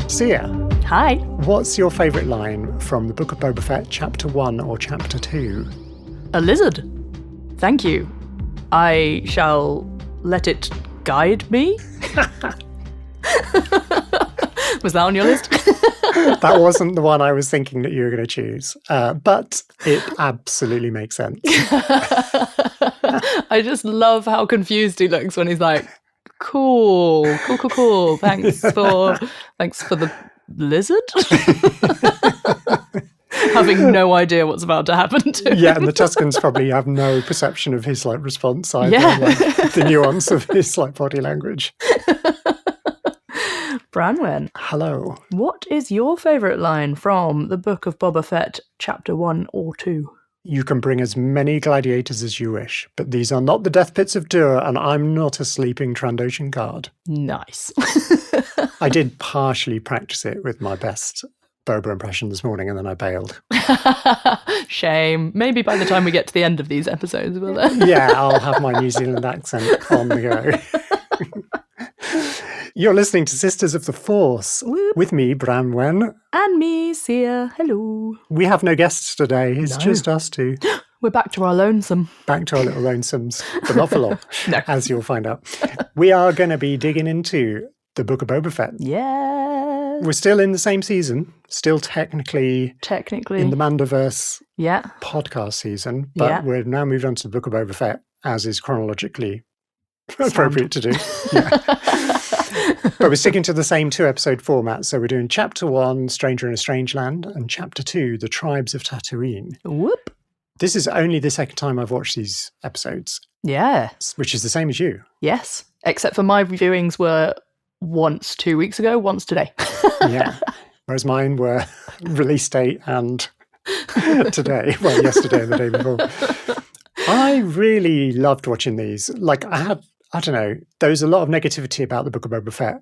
Seah, Hi. what's your favourite line from the Book of Boba Fett, Chapter 1 or Chapter 2? A lizard. Thank you. I shall let it guide me. Was that on your list? That wasn't the one I was thinking that you were going to choose, but it absolutely makes sense. I just love how confused he looks when he's like, cool. Thanks for the lizard. Having no idea what's about to happen to him. Yeah, and the Tuskens probably have no perception of his response either, Yeah. the nuance of his body language. Branwen, Hello. what is your favourite line from the Book of Boba Fett, Chapter 1 or 2? You can bring as many gladiators as you wish, but these are not the death pits of Dur, and I'm not a sleeping Trandoshan guard. Nice. I did partially practice it with my best Boba impression this morning, and then I bailed. Shame. Maybe by the time we get to the end of these episodes, will there? Yeah, I'll have my New Zealand accent on the go. You're listening to Sisters of the Force Whoop. with me, Branwen. And me, Seah. Hello. We have no guests today. It's No. just us two. We're back to our lonesome. Back to our little lonesomes, but not for long, No. as you'll find out. We are going to be digging into the Book of Boba Fett. Yeah. We're still in the same season, still technically in the Mandoverse Yeah. podcast season, but Yeah. we're now moved on to the Book of Boba Fett, as is chronologically appropriate to do. Yeah. But we're sticking to the same 2-episode format, so we're doing Chapter 1, Stranger in a Strange Land, and Chapter 2, The Tribes of Tatooine. Whoop. This is only the second time I've watched these episodes, Yeah. which is the same as you. Yes. Except for my viewings were once 2 weeks ago, once today. Yeah. Whereas mine were release date and today. Well, yesterday and the day before. I really loved watching these. I don't know, there was a lot of negativity about the Book of Boba Fett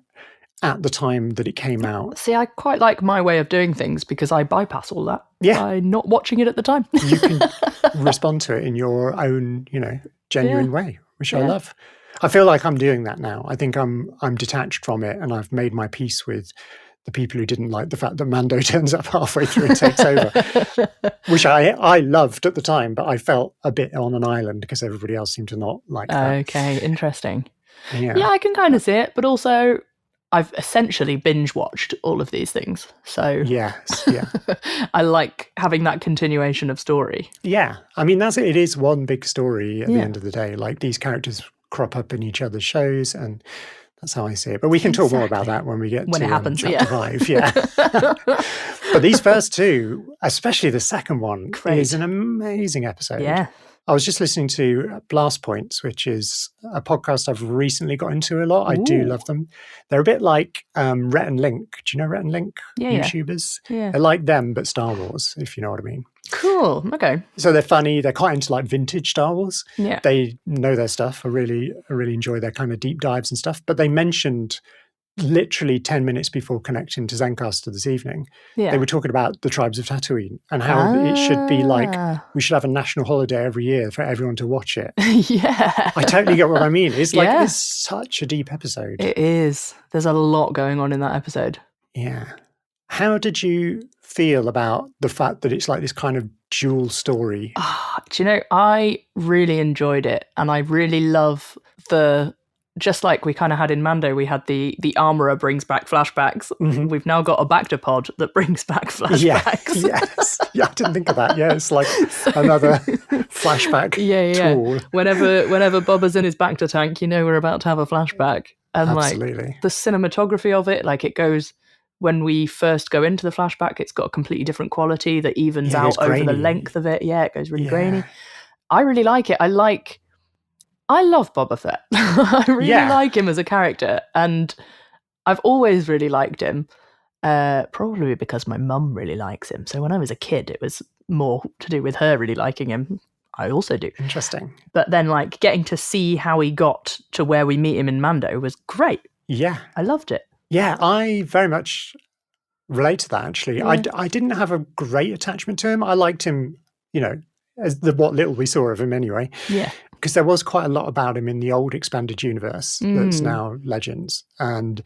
at the time that it came out. See, I quite like my way of doing things because I bypass all that by not watching it at the time. You can respond to it in your own, genuine way, which I love. I feel like I'm doing that now. I think I'm detached from it, and I've made my peace with the people who didn't like the fact that Mando turns up halfway through and takes over, which I loved at the time, but I felt a bit on an island because everybody else seemed to not like that. Okay, interesting. Yeah, I can kind of see it, but also I've essentially binge watched all of these things. So yes, yeah. I like having that continuation of story. Yeah, I mean, it is one big story at the end of the day. These characters crop up in each other's shows, and that's how I see it. But we can talk more about that when we get to it happens, Chapter 5. Yeah. But these first two, especially the second one, is an amazing episode. Yeah. I was just listening to Blast Points, which is a podcast I've recently got into a lot. I do love them. They're a bit like Rhett and Link. Do you know Rhett and Link? YouTubers? Yeah. They're like them, but Star Wars, if you know what I mean. Cool. Okay. So they're funny. They're quite into vintage Star Wars. Yeah. They know their stuff. I really enjoy their kind of deep dives and stuff. But they mentioned literally 10 minutes before connecting to Zencaster this evening, they were talking about the Tribes of Tatooine and how it should be we should have a national holiday every year for everyone to watch it. Yeah. I totally get what I mean. It's it's such a deep episode. It is. There's a lot going on in that episode. Yeah. How did you feel about the fact that it's this kind of dual story? Do you know, I really enjoyed it, and I really love just like we kind of had in Mando, we had the armorer brings back flashbacks. Mm-hmm. We've now got a Bacta pod that brings back flashbacks. Yes. Yeah, I didn't think of that. Yeah, it's another flashback tool. Whenever Boba's in his Bacta tank, we're about to have a flashback. And absolutely. The cinematography of it, it goes, when we first go into the flashback, it's got a completely different quality that evens out over the length of it. Yeah, it goes really grainy. I really like it. I love Boba Fett. I really like him as a character, and I've always really liked him, probably because my mum really likes him. So when I was a kid, it was more to do with her really liking him. I also do. Interesting. But then getting to see how he got to where we meet him in Mando was great. Yeah. I loved it. Yeah, I very much relate to that, actually. Yeah. I didn't have a great attachment to him. I liked him, as what little we saw of him anyway. Yeah. Because there was quite a lot about him in the old expanded universe that's now Legends. And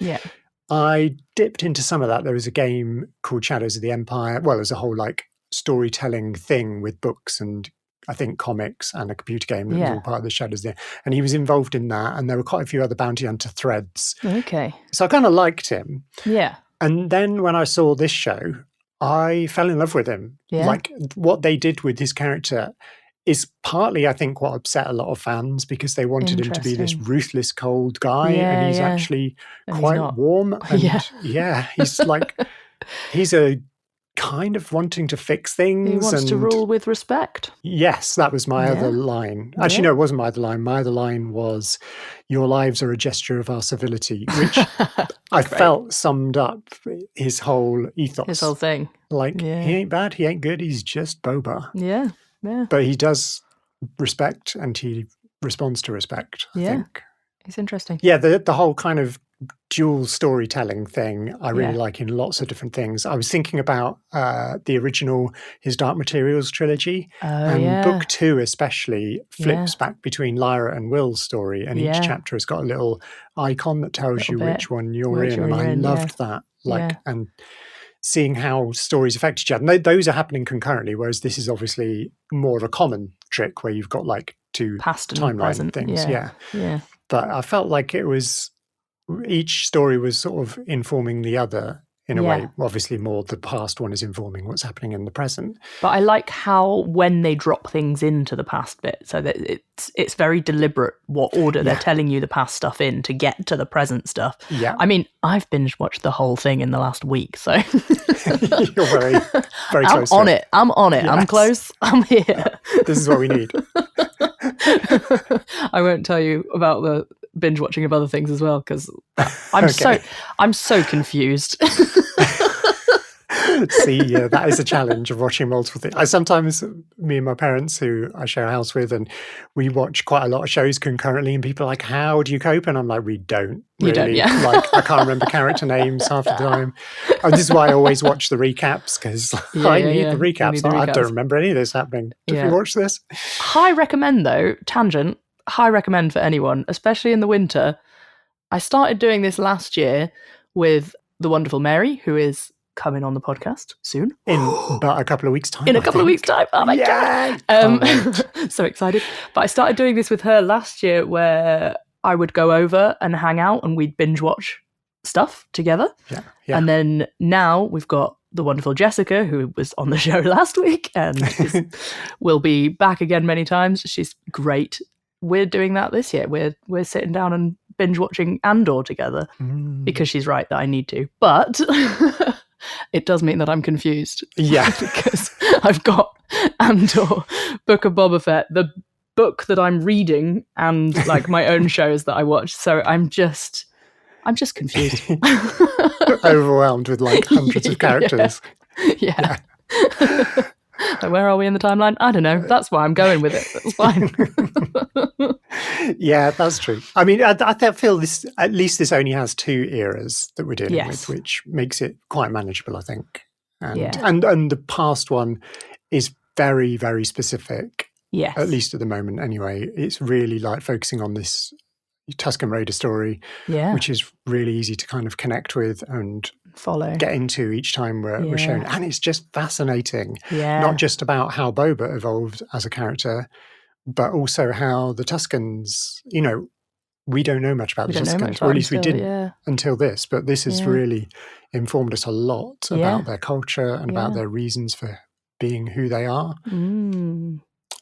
I dipped into some of that. There was a game called Shadows of the Empire. Well, there's a whole like storytelling thing with books and I think comics and a computer game that was all part of the Shadows there. And he was involved in that. And there were quite a few other bounty hunter threads. Okay. So I kind of liked him. Yeah. And then when I saw this show, I fell in love with him. Yeah. Like what they did with his character is partly, I think, what upset a lot of fans because they wanted him to be this ruthless, cold guy. And he's actually quite warm. And he's like, he's a kind of wanting to fix things. He wants to rule with respect. Yes, that was my other line. Actually, no, it wasn't my other line. My other line was, your lives are a gesture of our civility, which I felt summed up his whole ethos. His whole thing. Like, he ain't bad, he ain't good, he's just Boba. Yeah, yeah. But he does respect and he responds to respect, I think. It's interesting. Yeah, the whole kind of dual storytelling thing I really like in lots of different things. I was thinking about the original His Dark Materials trilogy, and book 2 especially flips back between Lyra and Will's story, and each chapter has got a little icon that tells you which one you're in, and I loved that. And seeing how stories affect each other. And those are happening concurrently, whereas this is obviously more of a common trick where you've got like two past and timeline present things. Yeah. But I felt like it was, each story was sort of informing the other in a way. Obviously more the past one is informing what's happening in the present. But I like how when they drop things into the past bit, so that it's very deliberate what order they're telling you the past stuff in to get to the present stuff. Yeah. I mean, I've binge watched the whole thing in the last week, so you're very, very close. I'm on it. Yes. I'm close. I'm here. This is what we need. I won't tell you about the binge watching of other things as well because I'm so confused. See, that is a challenge of watching multiple things. I sometimes, me and my parents, who I share a house with, and we watch quite a lot of shows concurrently, and people are like, how do you cope? And I'm like, we don't. Really. You don't, yeah. Like, I can't remember character names half the time. And this is why I always watch the recaps, because I need the recaps. I don't remember any of this happening. Did you watch this? High recommend, though, tangent, high recommend for anyone, especially in the winter. I started doing this last year with the wonderful Mary, who is coming on the podcast soon. In about a couple of weeks' time. Oh my God. So excited. But I started doing this with her last year where I would go over and hang out and we'd binge watch stuff together. Yeah. And then now we've got the wonderful Jessica, who was on the show last week and will be back again many times. She's great. We're doing that this year. We're sitting down and binge watching Andor together because she's right that I need to. But it does mean that I'm confused. Yeah. Because I've got Andor, Book of Boba Fett, the book that I'm reading, and like my own shows that I watch. So I'm just confused. Overwhelmed with like hundreds of characters. Yeah. Like, where are we in the timeline? I don't know. That's why I'm going with it. That's fine. Yeah, that's true. I mean, I feel this, at least this only has 2 eras that we're dealing with, which makes it quite manageable, I think. And the past one is very, very specific. Yes. At least at the moment, anyway. It's really like focusing on this Tusken Raider story, which is really easy to kind of connect with and follow, get into each time we're shown. And it's just fascinating. Yeah. Not just about how Boba evolved as a character, but also how the Tuskens, we don't know much about the Tuskens, or at least we didn't until this, but this has really informed us a lot about their culture and about their reasons for being who they are.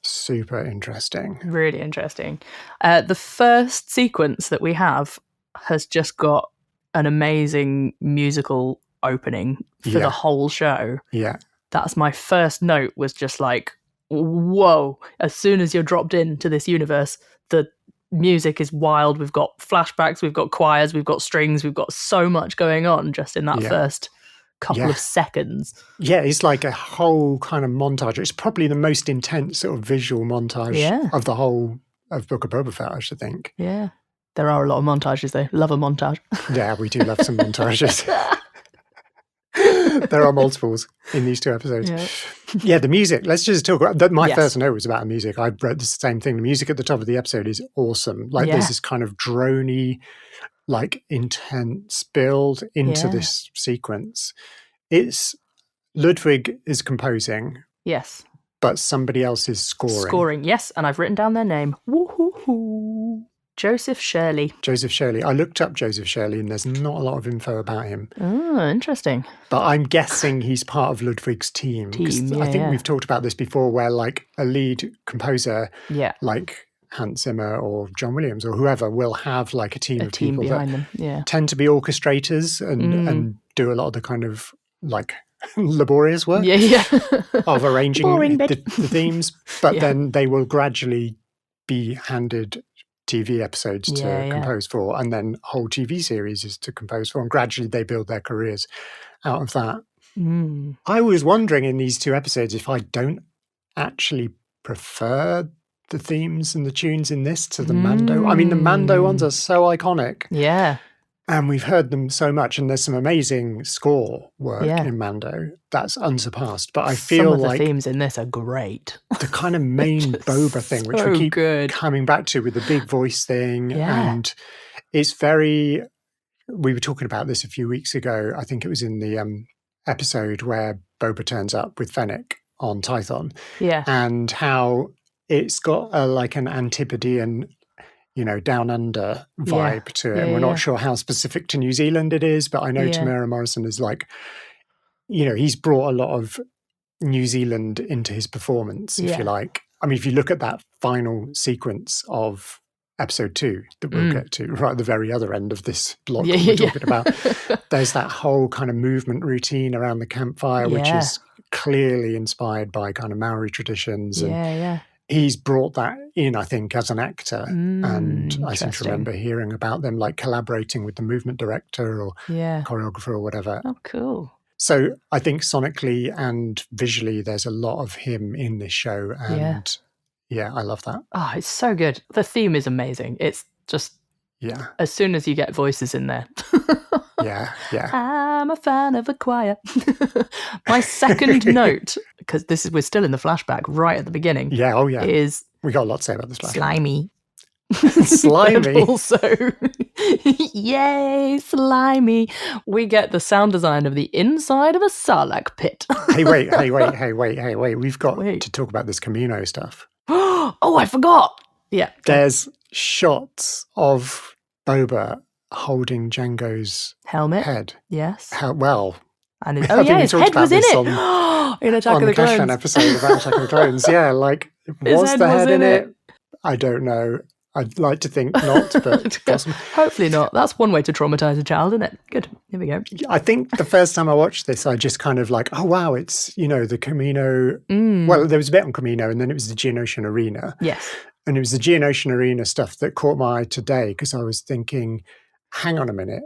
Super interesting. Really interesting. The first sequence that we have has just got an amazing musical opening for the whole show. Yeah. That's my first note, was just like, whoa. As soon as you're dropped into this universe, the music is wild. We've got flashbacks, we've got choirs, we've got strings, we've got so much going on just in that first couple of seconds. Yeah, it's like a whole kind of montage. It's probably the most intense sort of visual montage of the whole of Book of Boba Fett, I should think. Yeah. There are a lot of montages, though. Love a montage. Yeah, we do love some montages. There are multiples in these 2 episodes. Yeah, the music. Let's just talk about my first note was about the music. I wrote the same thing. The music at the top of the episode is awesome. Like there's this kind of droney, like intense build into this sequence. It's Ludwig is composing. Yes. But somebody else is scoring. Scoring, yes, and I've written down their name. Woo-hoo-hoo. Joseph Shirley. Joseph Shirley. I looked up Joseph Shirley and there's not a lot of info about him. Oh, interesting. But I'm guessing he's part of Ludwig's team. I think we've talked about this before where like a lead composer, like Hans Zimmer or John Williams or whoever will have like a team of people behind that them. Tend to be orchestrators and do a lot of the kind of like laborious work of arranging the themes. But then they will gradually be handed TV episodes to compose for, and then whole TV series is to compose for, and gradually they build their careers out of that. I was wondering in these 2 episodes if I don't actually prefer the themes and the tunes in this to the Mando. I mean, the Mando ones are so iconic. Yeah. And we've heard them so much, and there's some amazing score work in Mando that's unsurpassed. But I feel some of like the themes in this are great. The kind of main Boba thing, which we keep coming back to with the big voice thing, and it's very. We were talking about this a few weeks ago. I think it was in the episode where Boba turns up with Fennec on Tython, and how it's got like an Antipodean, down under vibe to it. And we're not sure how specific to New Zealand it is, but I know Tamara Morrison is like, he's brought a lot of New Zealand into his performance, if you like. I mean, if you look at that final sequence of episode 2 that we'll get to right at the very other end of this block we're talking about, there's that whole kind of movement routine around the campfire, which is clearly inspired by kind of Maori traditions. And he's brought that in, I think, as an actor. And I seem to remember hearing about them like collaborating with the movement director or choreographer or whatever. Oh, cool. So I think sonically and visually, there's a lot of him in this show. And I love that. Oh, it's so good. The theme is amazing. It's just, as soon as you get voices in there. I'm a fan of the choir. My second note, because we're still in the flashback right at the beginning. Is we got a lot to say about this flashback. Slimy. Slimy. Also, yay, slimy. We get the sound design of the inside of a Sarlacc pit. Hey, wait. We've got to talk about this Camino stuff. Oh, I forgot. Yeah. There's shots of Boba holding Jango's helmet head. Yes. And his head was in it. In Attack of the Clones. On the episode about Attack of the Clones. Was the head in it? I don't know. I'd like to think not, but possibly. Hopefully not. That's one way to traumatize a child, isn't it? Good. Here we go. I think the first time I watched this, I just kind of like, oh, wow, it's, the Camino. Well, there was a bit on Camino, and then it was the Geonosian Arena. Yes. And it was the Geonosian Arena stuff that caught my eye today, because I was thinking, hang on a minute,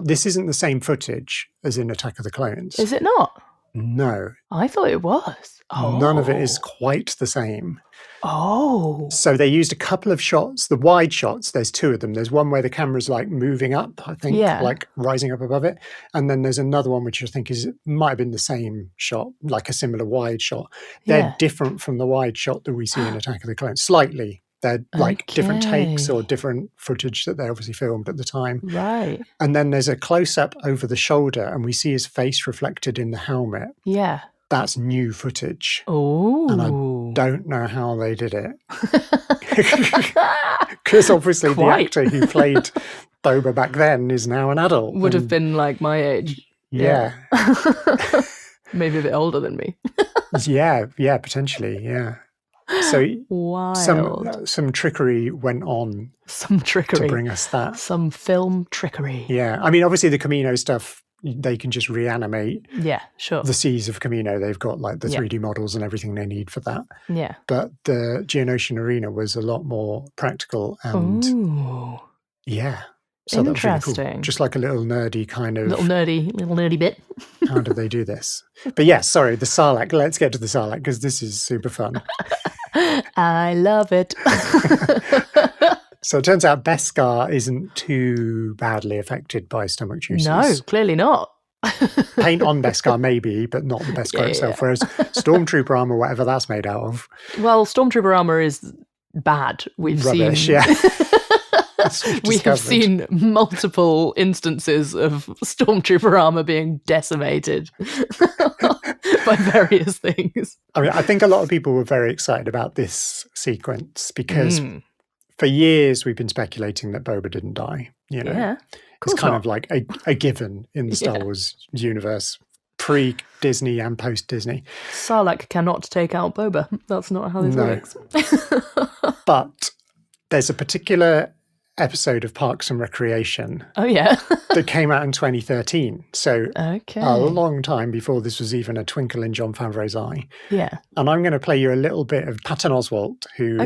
this isn't the same footage as in Attack of the Clones. Is it not? No. I thought it was. Oh. None of it is quite the same. Oh. So they used a couple of shots, the wide shots, there's 2 of them. There's one where the camera's like moving up, I think, like rising up above it. And then there's another one which I think might have been the same shot, like a similar wide shot. They're different from the wide shot that we see in Attack of the Clones, slightly. They're like different takes or different footage that they obviously filmed at the time. Right. And then there's a close-up over the shoulder and we see his face reflected in the helmet. Yeah. That's new footage. Oh. And I don't know how they did it. Because obviously the actor who played Boba back then is now an adult. Would have been like my age. Yeah. Maybe a bit older than me. yeah, potentially, yeah. So some trickery went on. Some trickery. To bring us that. Some film trickery. Yeah. I mean, obviously the Camino stuff, they can just reanimate the seas of Camino. They've got like the 3D models and everything they need for that. Yeah. But the Geonosian Arena was a lot more practical and so interesting. That was really cool. Just like a little nerdy kind of... Little nerdy bit. How did they do this? But the Sarlacc. Let's get to the Sarlacc because this is super fun. I love it. So it turns out Beskar isn't too badly affected by stomach juices. No, clearly not. Paint on Beskar maybe, but not the Beskar itself. Whereas Stormtrooper armor, whatever that's made out of. Well, Stormtrooper armor is bad. We've rubbish, seen... yeah. We have seen multiple instances of stormtrooper armor being decimated by various things. I mean, I think a lot of people were very excited about this sequence because for years we've been speculating that Boba didn't die. You know, yeah, it's kind of like a given in the Star Wars universe, pre-Disney and post-Disney. Sarlacc cannot take out Boba. That's not how this works. But there's a particular episode of Parks and Recreation. Oh, yeah. that came out in 2013. So a long time before this was even a twinkle in Jon Favreau's eye. Yeah. And I'm going to play you a little bit of Patton Oswalt, who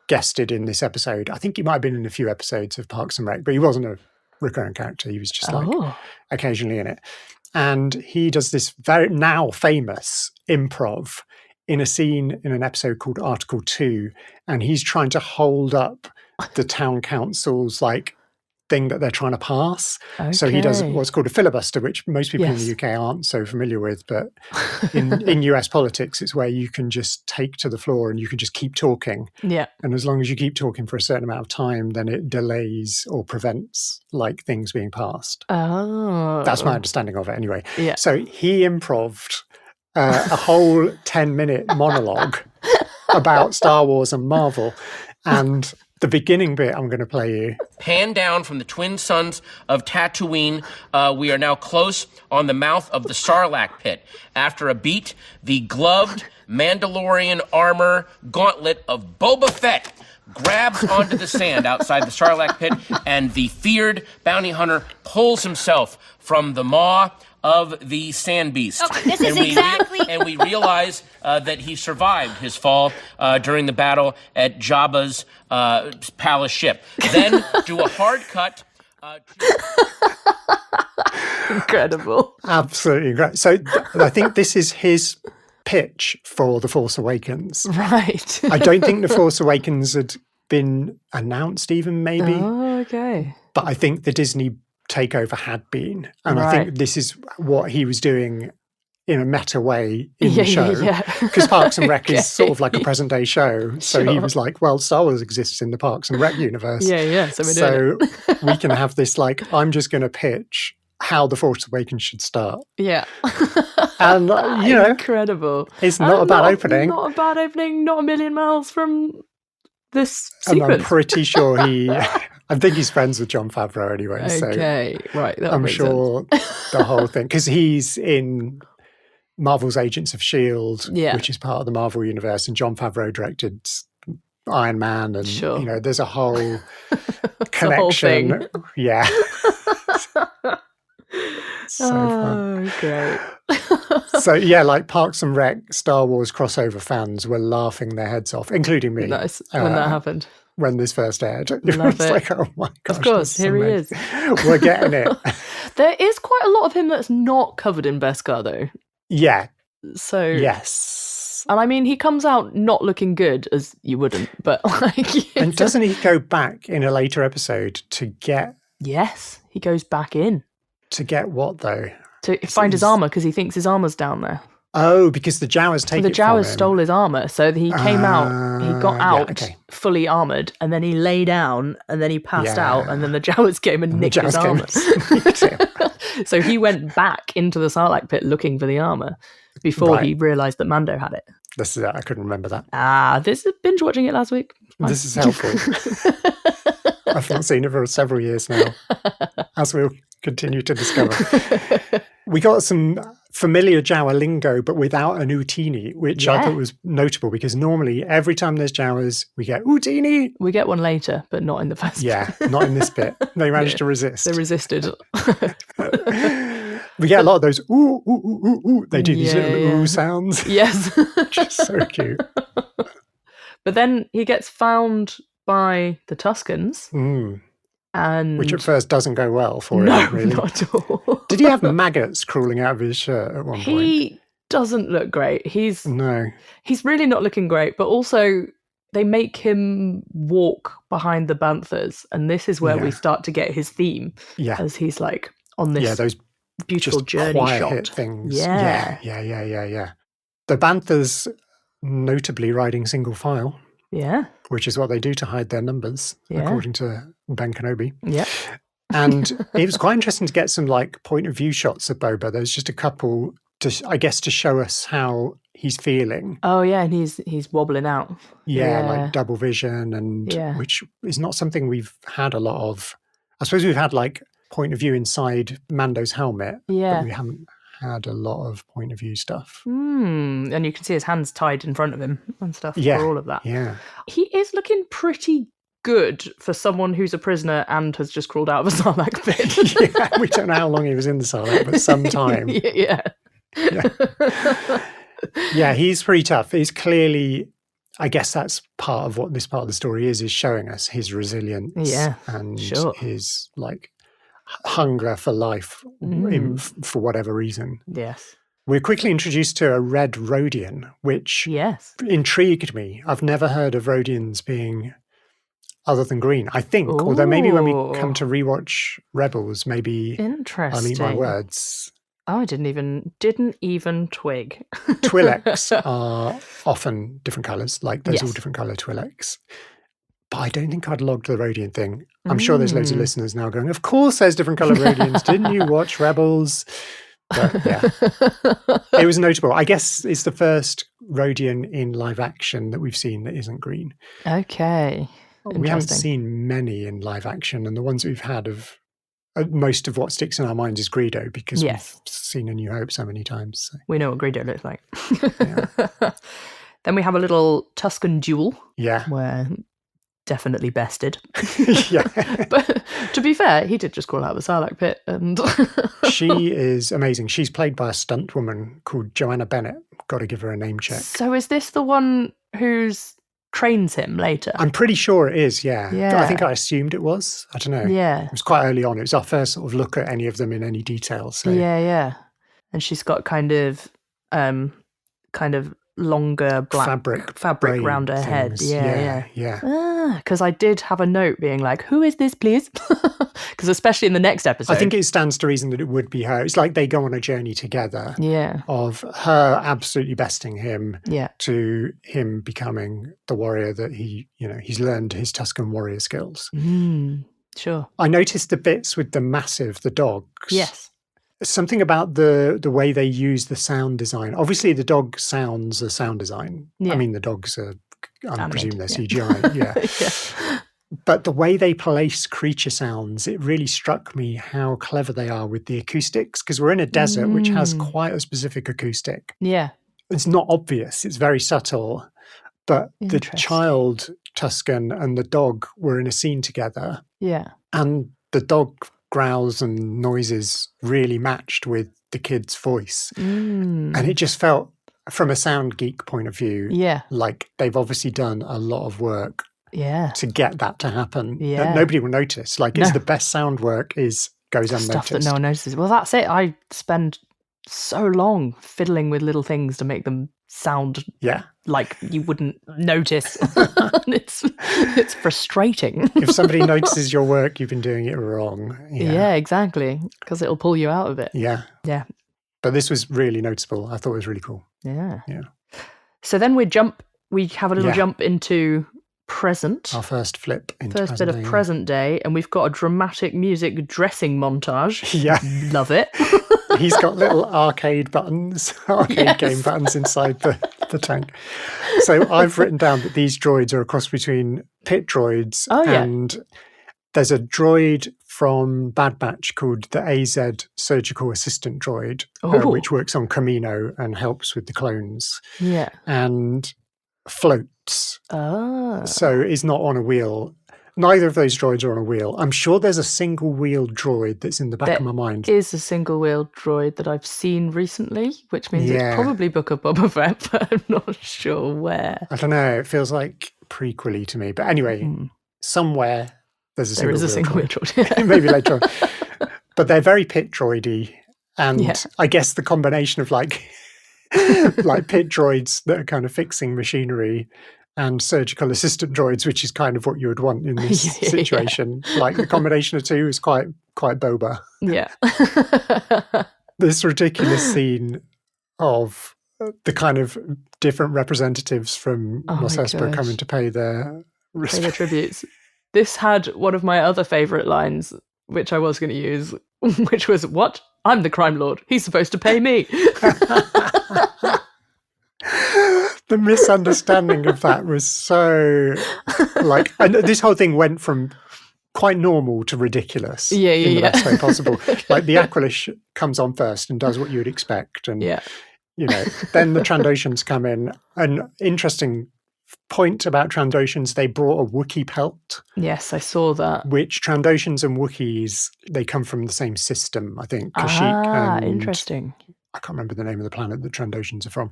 guested in this episode. I think he might have been in a few episodes of Parks and Rec, but he wasn't a recurring character. He was just like occasionally in it. And he does this very now famous improv in a scene in an episode called Article 2. And he's trying to hold up the town council's like thing that they're trying to pass. So he does what's called a filibuster, which most people in the UK aren't so familiar with. But in US politics, it's where you can just take to the floor and you can just keep talking. Yeah. And as long as you keep talking for a certain amount of time, then it delays or prevents like things being passed. Oh. That's my understanding of it anyway. Yeah. So he improved a whole 10-minute monologue about Star Wars and Marvel. And the beginning bit I'm going to play you. Pan down from the twin suns of Tatooine. We are now close on the mouth of the Sarlacc pit. After a beat, the gloved Mandalorian armor gauntlet of Boba Fett grabs onto the sand outside the Sarlacc pit, and the feared bounty hunter pulls himself from the maw of the sand beast. Okay, this is exactly... And we realize that he survived his fall during the battle at Jabba's palace ship. Then do a hard cut. Incredible. Absolutely incredible. So I think this is his pitch for The Force Awakens. Right. I don't think The Force Awakens had been announced even, maybe. Oh, okay. But I think the Disney takeover had been. And I think this is what he was doing in a meta way in the show. Because Parks and Rec is sort of like a present day show. So he was like, well, Star Wars exists in the Parks and Rec universe. So we can have this like, I'm just going to pitch how The Force Awakens should start. Yeah. And, you know. Incredible. It's not a bad opening. Not a bad opening, not a million miles from this sequence. And I'm pretty sure I think he's friends with Jon Favreau anyway. Okay, right. I'm sure the whole thing, because he's in Marvel's Agents of S.H.I.E.L.D., which is part of the Marvel universe, and Jon Favreau directed Iron Man, and you know, there's a whole connection. Whole thing. Yeah. So fun. Great. So yeah, like Parks and Rec, Star Wars crossover fans were laughing their heads off, including me. Nice. When that happened. When this first aired. It Love was it. like, oh my gosh. Of course, here he is. We're getting it. There is quite a lot of him that's not covered in Beskar, though. Yeah. So yes. And I mean, he comes out not looking good, as you wouldn't, but like... And doesn't he go back in a later episode to get... Yes, he goes back in. To get what, though? To find his armour, because he thinks his armour's down there. Oh, because the Jawas take it from him. The Jawas stole his armour, so he came out, he got out fully armoured, and then he lay down, and then he passed out, and then the Jawas came and nicked his armour. So he went back into the Sarlacc pit looking for the armour before he realised that Mando had it. This is I couldn't remember that. This is binge watching it last week. This is helpful. I've not seen it for several years now, as we'll continue to discover. We got some familiar Jawa lingo, but without an Utini, which I thought was notable, because normally every time there's Jawas, we get Utini. We get one later, but not in the first. Yeah, not in this bit. They managed to resist. They resisted. We get a lot of those ooh, ooh, ooh, ooh, ooh. They do these little ooh sounds. Yes. Which is so cute. But then he gets found by the Tuskens. And which at first doesn't go well for him, really. Not at all. Did he have maggots crawling out of his shirt at one point? He doesn't look great. He's really not looking great, but also they make him walk behind the Banthas, and this is where we start to get his theme. Yeah. As he's like on this those beautiful journey quiet shot. Things. Yeah. The Banthas notably riding single file. Yeah. Which is what they do to hide their numbers, according to Ben Kenobi. Yeah. And it was quite interesting to get some like point of view shots of Boba. There's just a couple to show us how he's feeling. Oh yeah, and he's wobbling out. Yeah, like double vision, and which is not something we've had a lot of. I suppose we've had like point of view inside Mando's helmet, but we haven't had a lot of point of view stuff. And you can see his hands tied in front of him and stuff for all of that. Yeah. He is looking pretty good for someone who's a prisoner and has just crawled out of a Sarlacc pit. Yeah, we don't know how long he was in the Sarlacc, but some time. Yeah. Yeah, he's pretty tough. He's clearly, I guess that's part of what this part of the story is showing us his resilience and his like hunger for life for whatever reason. Yes. We're quickly introduced to a red Rhodian, which intrigued me. I've never heard of Rhodians being other than green, I think. Although maybe when we come to rewatch Rebels, maybe I'll eat my words. Oh, I didn't even twig. Twi'leks are often different colours, like there's all different colour Twi'leks. But I don't think I'd logged the Rhodian thing. I'm sure there's loads of listeners now going, of course there's different colour Rhodians. Didn't you watch Rebels? But yeah, it was notable. I guess it's the first Rhodian in live action that we've seen that isn't green. Okay. We haven't seen many in live action, and the ones we've had of most of what sticks in our minds is Greedo, because we've seen A New Hope so many times. So. We know what Greedo looks like. Then we have a little Tusken duel. Yeah. Where definitely bested. Yeah. But to be fair, he did just crawl out of the Sarlacc pit. And she is amazing. She's played by a stunt woman called Joanna Bennett. Got to give her a name check. So is this the one who's trains him later? I'm pretty sure it is, yeah. I think I assumed it was. I don't know. Yeah. It was quite early on. It was our first sort of look at any of them in any detail. So. Yeah. And she's got kind of longer black fabric around her head. Yeah. Because I did have a note being like, who is this, please? Because especially in the next episode. I think it stands to reason that it would be her. It's like they go on a journey together. Yeah. Of her absolutely besting him to him becoming the warrior that he's learned his Tusken warrior skills. Sure. I noticed the bits with the dogs. Yes. Something about the way they use the sound design. Obviously, the dog sounds are sound design. Yeah. I mean, the dogs are, I presume they're CGI. Yeah. But the way they place creature sounds, it really struck me how clever they are with the acoustics, because we're in a desert which has quite a specific acoustic. Yeah. It's not obvious. It's very subtle. But the child Tusken and the dog were in a scene together. Yeah. And the dog growls and noises really matched with the kid's voice. And it just felt, from a sound geek point of view, like they've obviously done a lot of work to get that to happen that nobody will notice. Like, it's the best sound work goes unnoticed. Stuff that no one notices. Well, that's it. I spend so long fiddling with little things to make them sound like you wouldn't notice. It's frustrating. If somebody notices your work, you've been doing it wrong. Yeah, exactly, because it'll pull you out of it. Yeah But this was really noticeable. I thought it was really cool. Yeah So then we have a little jump into present, our first flip into first bit of present day, and we've got a dramatic music dressing montage. Love it. He's got little arcade game buttons inside the tank. So I've written down that these droids are a cross between pit droids and there's a droid from Bad Batch called the AZ Surgical Assistant Droid, which works on Kamino and helps with the clones. Yeah. And floats. So is not on a wheel. Neither of those droids are on a wheel. I'm sure there's a single wheel droid that's in the back of my mind. There is a single wheel droid that I've seen recently, which means it's probably Book of Boba Fett, but I'm not sure where. I don't know. It feels like prequel-y to me. But anyway, somewhere there's a single wheel droid. Maybe later on. But they're very pit droidy. And I guess the combination of like pit droids that are kind of fixing machinery and surgical assistant droids, which is kind of what you would want in this situation. Like, the combination of two is quite Boba. Yeah. This ridiculous scene of the kind of different representatives from Mos Espa coming to pay their tributes. This had one of my other favourite lines, which I was going to use, which was, "What? I'm the crime lord. He's supposed to pay me." The misunderstanding of that was so and this whole thing went from quite normal to ridiculous in the best way possible. Like the Aqualish comes on first and does what you would expect, and then the Trandoshans come in. An interesting point about Trandoshans, they brought a Wookiee pelt. Yes, I saw that. Which Trandoshans and Wookiees, they come from the same system, I think. Kashyyyk. Interesting. I can't remember the name of the planet that Trandoshans are from.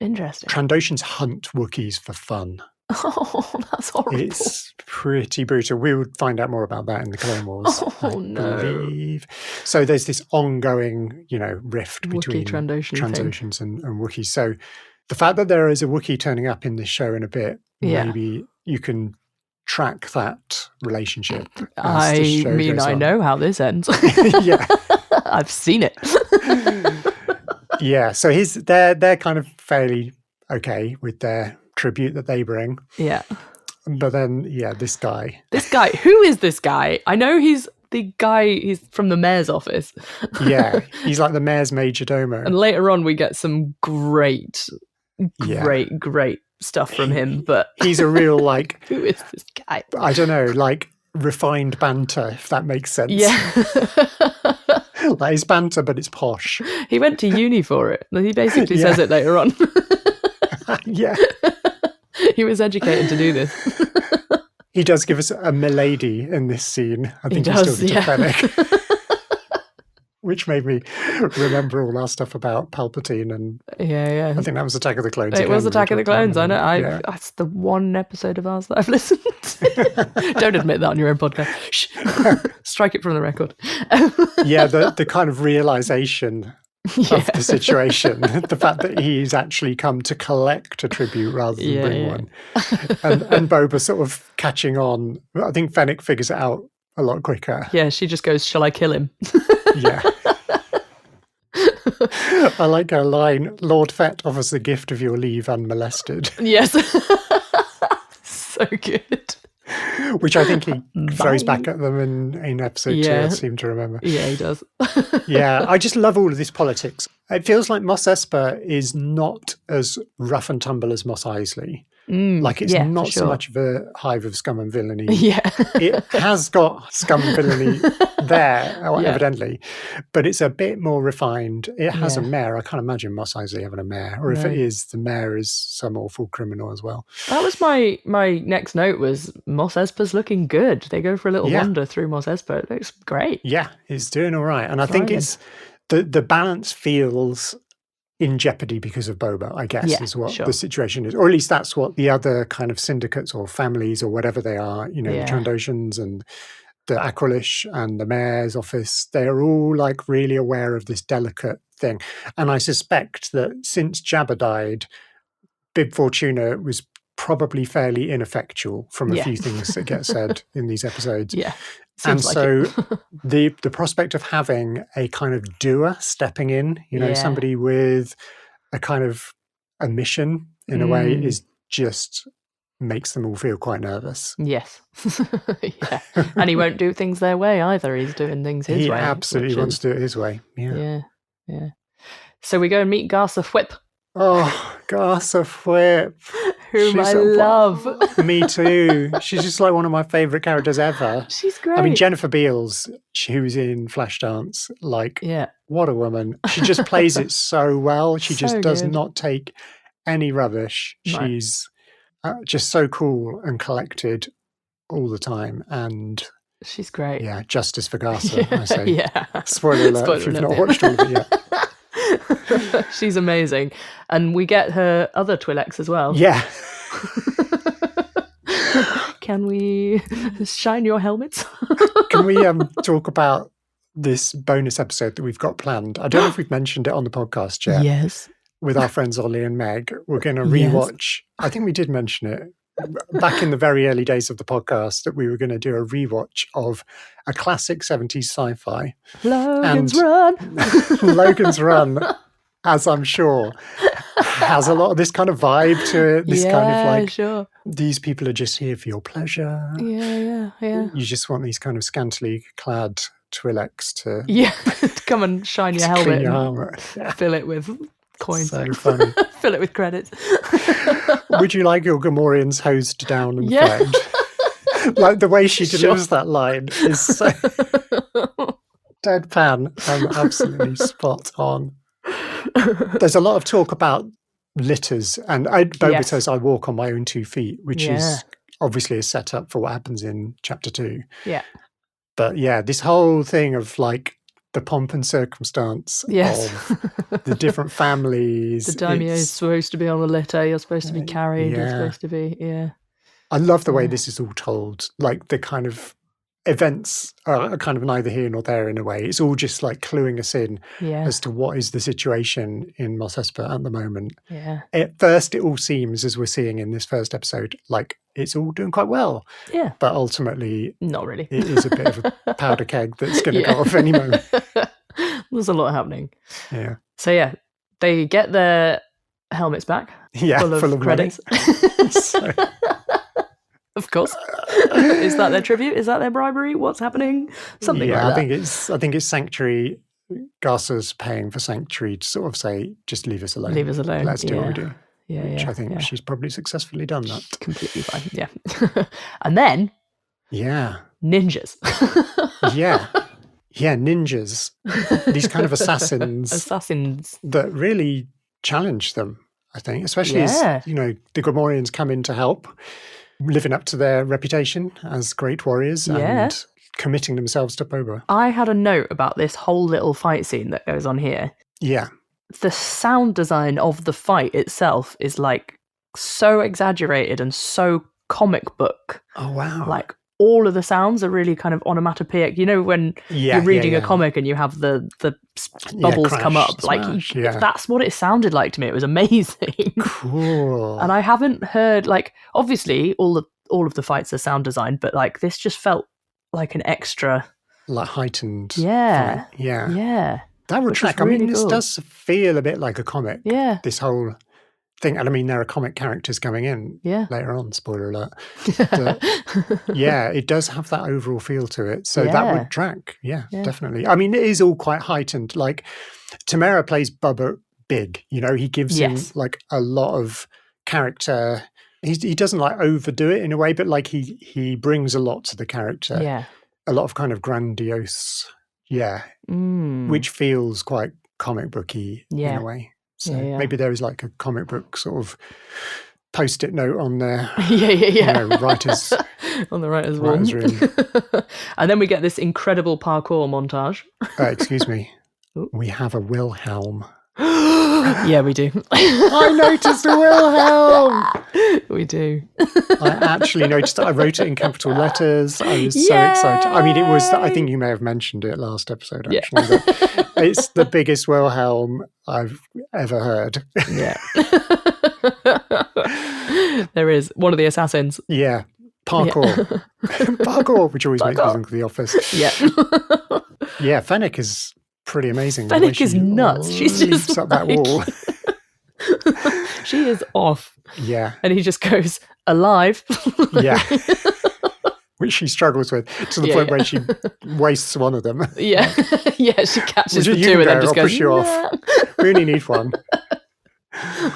Interesting. Trandoshans hunt Wookiees for fun. Oh, that's horrible. It's pretty brutal. We would find out more about that in the Clone Wars. I believe. So there's this ongoing, rift between Trandoshans and Wookiees. So the fact that there is a Wookiee turning up in this show in a bit, maybe you can track that relationship. I know how this ends. Yeah. I've seen it. Yeah, so they're kind of fairly okay with their tribute that they bring. Yeah. But then, this guy. Who is this guy? I know he's the guy, he's from the mayor's office. Yeah, he's like the mayor's major domo. And later on we get some great stuff from him, but... He's a real, who is this guy? I don't know, refined banter, if that makes sense. Yeah. It's banter, but it's posh. He went to uni for it. He basically says it later on. Yeah. He was educated to do this. He does give us a milady in this scene. I think he's still pathetic. Which made me remember all our stuff about Palpatine and I think that was Attack of the Clones. It was Attack of the Clones. I know. That's the one episode of ours that I've listened to. Don't admit that on your own podcast. Shh. Strike it from the record. The kind of realization of the situation, the fact that he's actually come to collect a tribute rather than bring one, and Boba sort of catching on. I think Fennec figures it out a lot quicker. Yeah, she just goes, "Shall I kill him?" Yeah. I like her line, "Lord Fett offers the gift of your leave unmolested." Yes. So good. Which I think he throws back at them in episode 2, I seem to remember. Yeah, he does. Yeah, I just love all of this politics. It feels like Mos Espa is not as rough and tumble as Mos Eisley. It's not so much of a hive of scum and villainy. Yeah. It has got scum and villainy there, evidently, but it's a bit more refined. It has a mayor. I can't imagine Mos Eisley having a mayor, or if it is, the mayor is some awful criminal as well. That was my next note, was Mos Espa's looking good. They go for a little wander through Mos Espa. It looks great. Yeah, it's doing all right. And I think it's the balance feels in jeopardy because of Boba, I guess, is what the situation is. Or at least that's what the other kind of syndicates or families or whatever they are, the Trandoshans and the Aqualish and the mayor's office, they're all really aware of this delicate thing. And I suspect that since Jabba died, Bib Fortuna was probably fairly ineffectual from a few things that get said in these episodes. Yeah. And so the prospect of having a kind of doer stepping in, somebody with a kind of a mission in a way is just makes them all feel quite nervous. Yes. Yeah. And he won't do things their way either. He's doing things his way. He absolutely wants to do it his way. Yeah. Yeah. So we go and meet Garsa Fwip. Oh, Garsa Fwip. Whom I love. Me too. She's just one of my favourite characters ever. She's great. I mean, Jennifer Beals, who's in Flashdance, what a woman. She just plays it so well. She just does not take any rubbish. No. She's just so cool and collected all the time. And she's great. Yeah, justice for Garsa, I say. Yeah. Spoiler alert if you've not watched all of it yet. She's amazing. And we get her other Twi'leks as well. Yeah. Can we shine your helmets? Can we talk about this bonus episode that we've got planned? I don't know if we've mentioned it on the podcast yet. Yes. With our friends Ollie and Meg. We're going to rewatch. I think we did mention it back in the very early days of the podcast that we were going to do a rewatch of a classic 70s sci-fi. Logan's Run. Logan's Run, as I'm sure. has a lot of this kind of vibe to it. This kind of like, sure. These people are just here for your pleasure. Yeah. You just want these kind of scantily clad Twi'leks to to come and shine your helmet clean your and armor. Yeah. fill it with coins. So funny. Fill it with credits. Would you like your Gamorreans hosed down and fed? Like the way she delivers that line is so deadpan and absolutely spot on. There's a lot of talk about litters, and Boba says, I walk on my own 2 feet, which is obviously a setup for what happens in chapter 2. Yeah. But yeah, this whole thing of like the pomp and circumstance of the different families. The daimyo is supposed to be on a litter, you're supposed to be carried, you're supposed to be, I love the way this is all told. Like the kind of events are kind of neither here nor there in a way. It's all just like cluing us in as to what is the situation in Mos Espa at the moment. Yeah. At first, it all seems, as we're seeing in this first episode, like it's all doing quite well. Yeah. But ultimately, not really. It is a bit of a powder keg that's going to go off any moment. There's a lot happening. Yeah. So they get their helmets back. Yeah, full of credits. So. Of course. Is that their tribute? Is that their bribery? What's happening? Something like that. I think it's Sanctuary. Garsa's paying for Sanctuary to sort of say, just leave us alone. Leave us alone. Let's do what we do. Yeah, which I think she's probably successfully done that. Completely fine. Yeah. And then ninjas. Ninjas. These kind of assassins that really challenge them, I think, especially as the Gamorreans come in to help, living up to their reputation as great warriors and committing themselves to Boba. I had a note about this whole little fight scene that goes on here. Yeah. The sound design of the fight itself is like so exaggerated and so comic book. Oh, wow. Like all of the sounds are really kind of onomatopoeic. You know, when you're reading a comic and you have the bubbles come up, smash, that's what it sounded like to me. It was amazing. Cool. And I haven't heard, like, obviously all of the fights are sound designed, but like this just felt like an extra, like heightened. Yeah. Fight. Yeah. Yeah. That would track. Really this does feel a bit like a comic. Yeah. This whole thing. And I mean, there are comic characters coming in later on, spoiler alert. But, it does have that overall feel to it. So that would track. Yeah, definitely. I mean, it is all quite heightened. Like, Tamara plays Bubba big. You know, he gives him like a lot of character. He doesn't like overdo it in a way, but like he brings a lot to the character. Yeah. A lot of kind of grandiose, which feels quite comic booky in a way. So maybe there is like a comic book sort of post-it note on there. Writers on the writer's room. And then we get this incredible parkour montage. Excuse me. We have a Wilhelm. Yeah, we do. I noticed a Wilhelm. We do. I actually noticed that. I wrote it in capital letters. I was so excited. I mean, it was, I think you may have mentioned it last episode, actually. But it's the biggest Wilhelm I've ever heard. Yeah. There is one of the assassins. Yeah. Parkour. Parkour, which always makes me think of The Office. Yeah. Yeah, Fennec is pretty amazing. Fennec is nuts. She's just up that wall. She is off. Yeah. And he just goes, alive. Yeah. Which she struggles with to the point where she wastes one of them. Yeah. Yeah, she catches the two and then just goes, push you off. We only need one.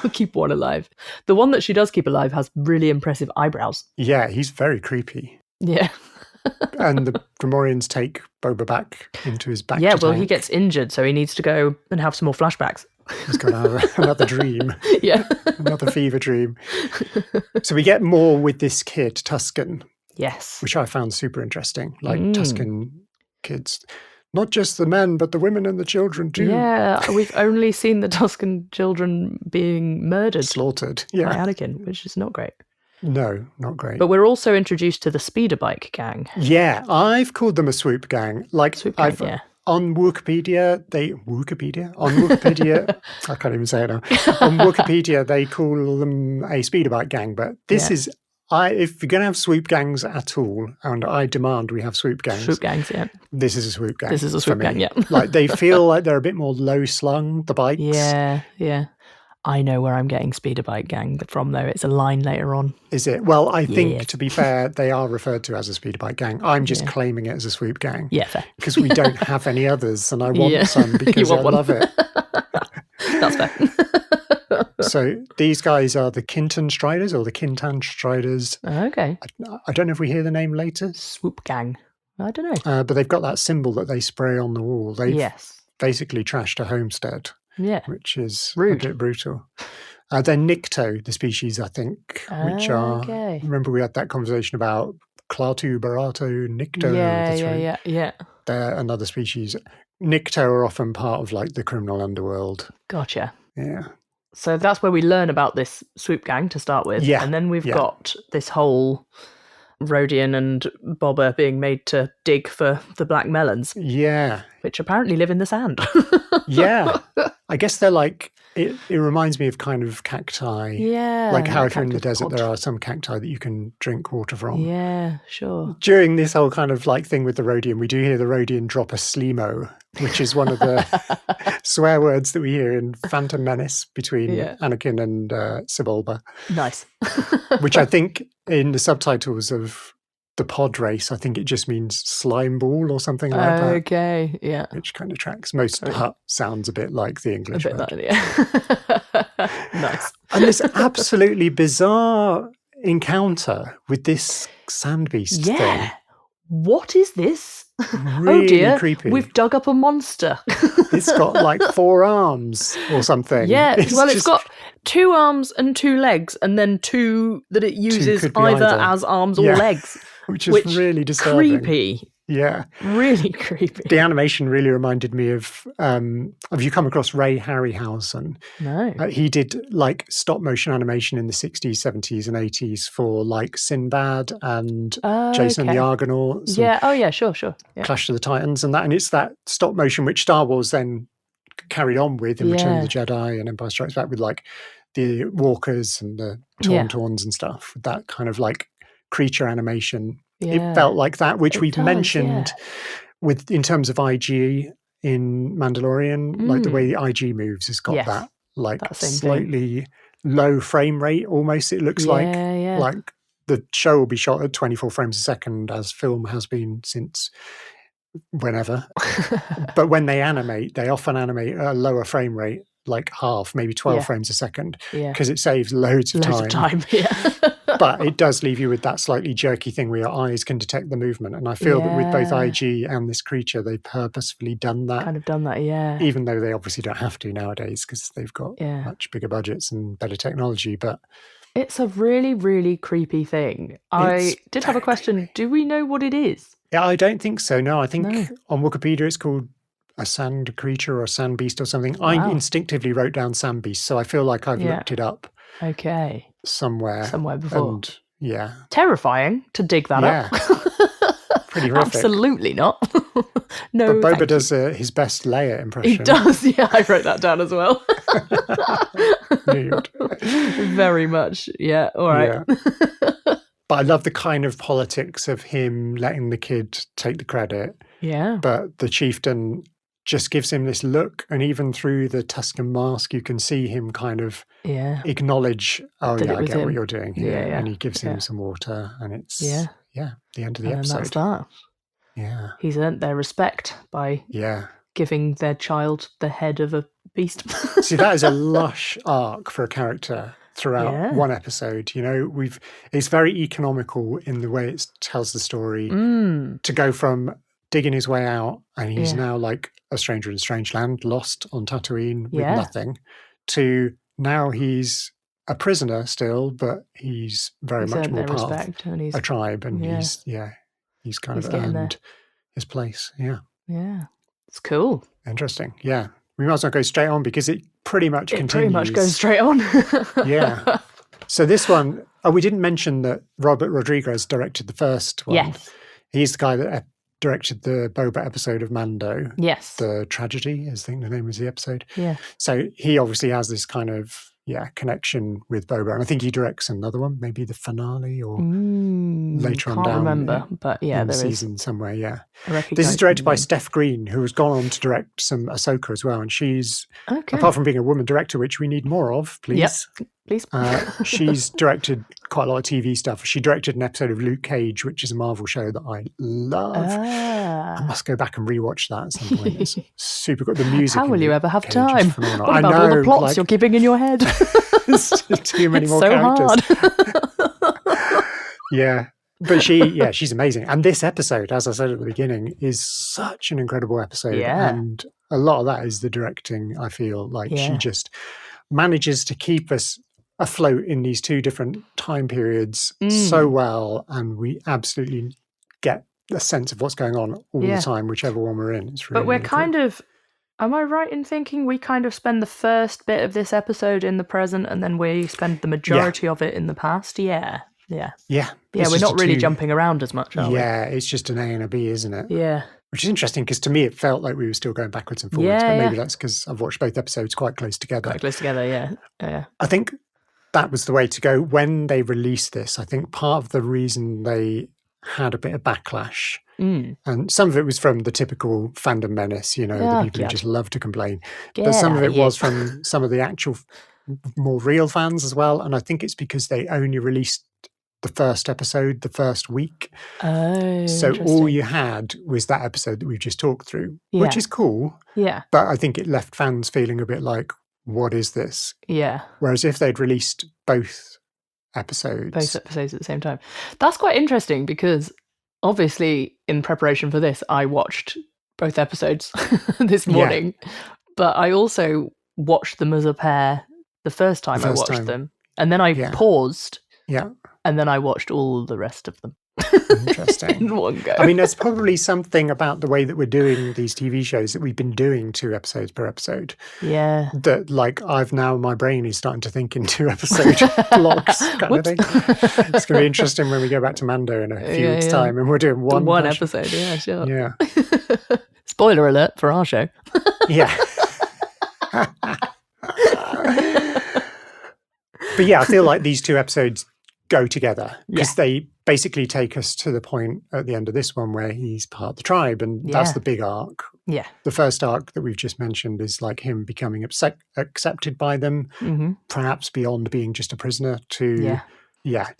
We'll keep one alive. The one that she does keep alive has really impressive eyebrows. Yeah, he's very creepy. Yeah. And the Gamorreans take Boba back into his back. Yeah, well, he gets injured, so he needs to go and have some more flashbacks. He's got to have another dream. Yeah. Another fever dream. So we get more with this kid, Tusken. Yes. Which I found super interesting. Like Tusken kids. Not just the men, but the women and the children too. Yeah, we've only seen the Tusken children being murdered. Slaughtered. By Anakin, which is not great. No, not great. But we're also introduced to the speeder bike gang. Yeah, I've called them a swoop gang. Like swoop gang, on Wikipedia, I can't even say it now. On Wikipedia, they call them a speeder bike gang. But this is, if you're going to have swoop gangs at all, and I demand we have swoop gangs. Swoop gangs, yeah. This is a swoop gang. This is a swoop gang, yeah. Like they feel like they're a bit more low slung, the bikes. Yeah, yeah. I know where I'm getting Speeder Bike Gang from, though. It's a line later on. Is it? Well, I think, to be fair, they are referred to as a Speeder Bike Gang. I'm just claiming it as a swoop gang. Yeah, fair. Because we don't have any others, and I want some because I love it. That's fair. So these guys are the Kintan Striders or the Kintan Striders. Okay. I don't know if we hear the name later. Swoop Gang. I don't know. But they've got that symbol that they spray on the wall. They've basically trashed a homestead. Yeah. Which is rude. A bit brutal. Then Nikto, the species, I think, which are... Remember we had that conversation about Klaatu, Barato, Nikto. Yeah. They're another species. Nikto are often part of like the criminal underworld. Gotcha. Yeah. So that's where we learn about this swoop gang to start with. Yeah. And then we've got this whole Rodian and Boba being made to dig for the black melons. Yeah. Which apparently live in the sand. Yeah. I guess they're like, it reminds me of kind of cacti. Yeah. Like how if you're in the desert, there are some cacti that you can drink water from. Yeah, sure. During this whole kind of like thing with the Rodian, we do hear the Rodian drop a slimo, which is one of the swear words that we hear in Phantom Menace between Anakin and Sebulba. Nice. Which I think in the subtitles of the pod race, I think it just means slime ball or something like that. Okay, yeah. Which kind of tracks. Most hut sounds a bit like the English word. Nice. And this absolutely bizarre encounter with this sand beast thing. What is this? Really oh dear, creepy. We've dug up a monster. It's got like 4 arms or something. Yeah, it's got 2 arms and 2 legs, and then 2 that it uses either as arms or legs. Which is really disturbing. Creepy. Yeah. Really creepy. The animation really reminded me of have you come across Ray Harryhausen? No. He did like stop motion animation in the 60s, 70s and 80s for like Sinbad and Jason and the Argonauts. Yeah, sure. Yeah. Clash of the Titans and that. And it's that stop motion which Star Wars then carried on with in Return of the Jedi and Empire Strikes Back with like the walkers and the Tauntauns and stuff. That kind of like creature animation. It felt like that, which we've mentioned with in terms of IG in Mandalorian, like the way the IG moves has got that like slightly low frame rate almost. It looks like the show will be shot at 24 frames a second as film has been since whenever. But when they animate, they often animate at a lower frame rate, like half, maybe 12 frames a second, because it saves loads of time. But it does leave you with that slightly jerky thing where your eyes can detect the movement. And I feel that with both IG and this creature, they've purposefully done that. Even though they obviously don't have to nowadays because they've got much bigger budgets and better technology. But it's a really, really creepy thing. I did have a question. Do we know what it is? Yeah, I don't think so. No, I think on Wikipedia it's called a sand creature or a sand beast or something. Wow. I instinctively wrote down sand beast, so I feel like I've looked it up. Okay. Somewhere before. And, terrifying to dig that up. Pretty horrific. Absolutely not. No. But Boba does his best Leia impression. He does, I wrote that down as well. Very much, all right. But I love the kind of politics of him letting the kid take the credit. Yeah. But the chieftain just gives him this look, and even through the Tusken mask, you can see him kind of acknowledge, I get what you're doing here. Yeah. And he gives him some water, and it's the end of the episode. And that's that. Yeah. He's earned their respect by giving their child the head of a beast. See, that is a lush arc for a character throughout one episode. You know, it's very economical in the way it tells the story to go from digging his way out, and he's now like a stranger in a strange land, lost on Tatooine with nothing, to now he's a prisoner still, but he's very much more part of a tribe, and he's kind of earned his place. Yeah, it's cool. Interesting. Yeah, we might as well go straight on because it pretty much continues. Pretty much goes straight on. Yeah. So this one, we didn't mention that Robert Rodriguez directed the first one. Yes. He's the guy that directed the Boba episode of Mando. Yes. The Tragedy, I think the name was the episode. Yeah. So he obviously has this kind of connection with Boba. And I think he directs another one, maybe the finale or later on down. Can't remember, but yeah, in the there season somewhere. Yeah, I this is directed by Steph Green, who has gone on to direct some Ahsoka as well. And she's, apart from being a woman director, which we need more of, please. Yep, please. She's directed quite a lot of TV stuff. She directed an episode of Luke Cage, which is a Marvel show that I love. I must go back and rewatch that at some point. It's super good. The music. How will you ever have time? What I about know, all the plots you're keeping in your head? Too many more characters. Hard. Yeah. But she's amazing. And this episode, as I said at the beginning, is such an incredible episode. Yeah. And a lot of that is the directing, I feel. Like she just manages to keep us afloat in these two different time periods so well. And we absolutely get a sense of what's going on all the time, whichever one we're in. It's really, but we're really kind of... Am I right in thinking we kind of spend the first bit of this episode in the present and then we spend the majority of it in the past? Yeah. Yeah, we're not really jumping around as much, are we? Yeah, it's just an A and a B, isn't it? Yeah. Which is interesting because to me it felt like we were still going backwards and forwards, but maybe that's because I've watched both episodes quite close together. Yeah. I think that was the way to go. When they released this, I think part of the reason they had a bit of backlash, and some of it was from the typical fandom menace, the people who just love to complain, but some of it was from some of the actual more real fans as well, and I think it's because they only released the first episode the first week. So all you had was that episode that we've just talked through, which is cool. Yeah. But I think it left fans feeling a bit like, what is this? Yeah. Whereas if they'd released both episodes at the same time. That's quite interesting because obviously in preparation for this, I watched both episodes this morning, but I also watched them as a pair the first time I watched them. And then I paused. Yeah. And then I watched all the rest of them. Interesting. In one go. I mean, there's probably something about the way that we're doing these TV shows that we've been doing 2 episodes per episode. Yeah. That, like, my brain is starting to think in 2 episode blocks kind of thing. It's going to be interesting when we go back to Mando in a few weeks' time and we're doing one episode. Yeah, sure. Yeah. Spoiler alert for our show. Yeah. But yeah, I feel like these 2 episodes go together because they basically take us to the point at the end of this one where he's part of the tribe, and that's the big arc. Yeah. The first arc that we've just mentioned is like him becoming accepted by them, perhaps beyond being just a prisoner to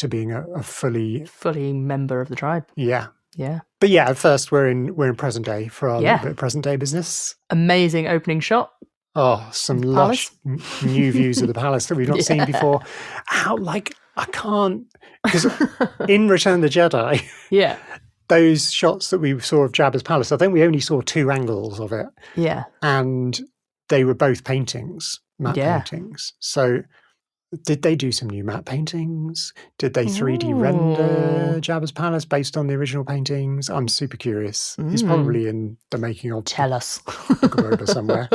being a fully member of the tribe. Yeah. Yeah. But yeah, at first we're in present day for our little bit of present day business. Amazing opening shot. Oh, some lush new views of the palace that we've not seen before. I can't, because in Return of the Jedi, those shots that we saw of Jabba's palace, I think we only saw 2 angles of it. Yeah. And they were both paintings, matte paintings. So did they do some new matte paintings? Did they 3D render Jabba's palace based on the original paintings? I'm super curious. It's probably in the making of Tell us. Book of Boba somewhere.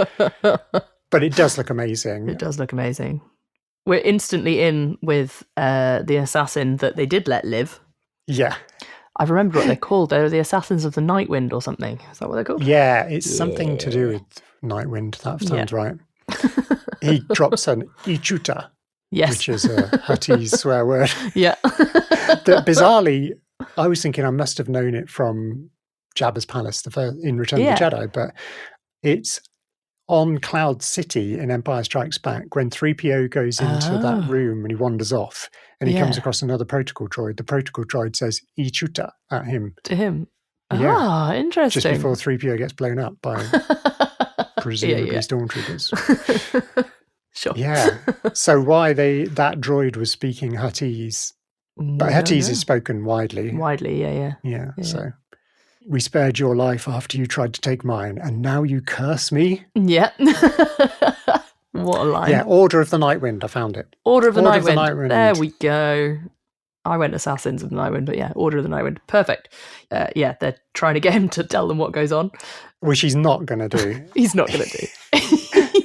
But it does look amazing. It does look amazing. We're instantly in with the assassin that they did let live. Yeah. I remember what they're called. They're the Assassins of the Nightwind or something. Is that what they're called? Yeah, it's something to do with Nightwind. That sounds right. He drops an Ichuta, which is a Huttese swear word. Yeah. That bizarrely, I was thinking I must have known it from Jabba's palace in Return of the Jedi, but it's on Cloud City in Empire Strikes Back when 3PO goes into that room and he wanders off and he comes across another protocol droid. The protocol droid says Ichuta at him. To him. Yeah. Interesting. Just before 3PO gets blown up by presumably stormtroopers. Sure. Yeah. So why that droid was speaking Huttese, but Huttese is spoken widely. Widely, Yeah. So we spared your life after you tried to take mine, and now you curse me? Yeah. What a line. Yeah, Order of the Nightwind, I found it. Order of the Nightwind. There we go. I went Assassins of the Nightwind, but yeah, Order of the Nightwind. Perfect. They're trying to get him to tell them what goes on. Which he's not going to do. He's not going to do.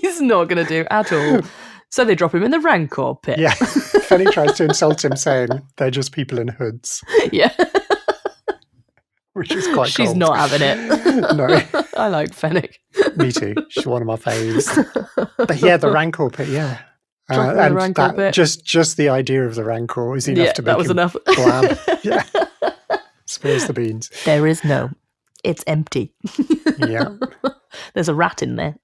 He's not going to do at all. So they drop him in the Rancor pit. Yeah. Fennec tries to insult him saying they're just people in hoods. Yeah. Which is quite She's cold. not having it. No. I like Fennec. Me too. She's one of my faves. But yeah, the Rancor pit, Dropping the rancor a bit. Just the idea of the rancor is enough to make him enough. blab. Yeah. Spills the beans. There is no. It's empty. Yeah. There's a rat in there.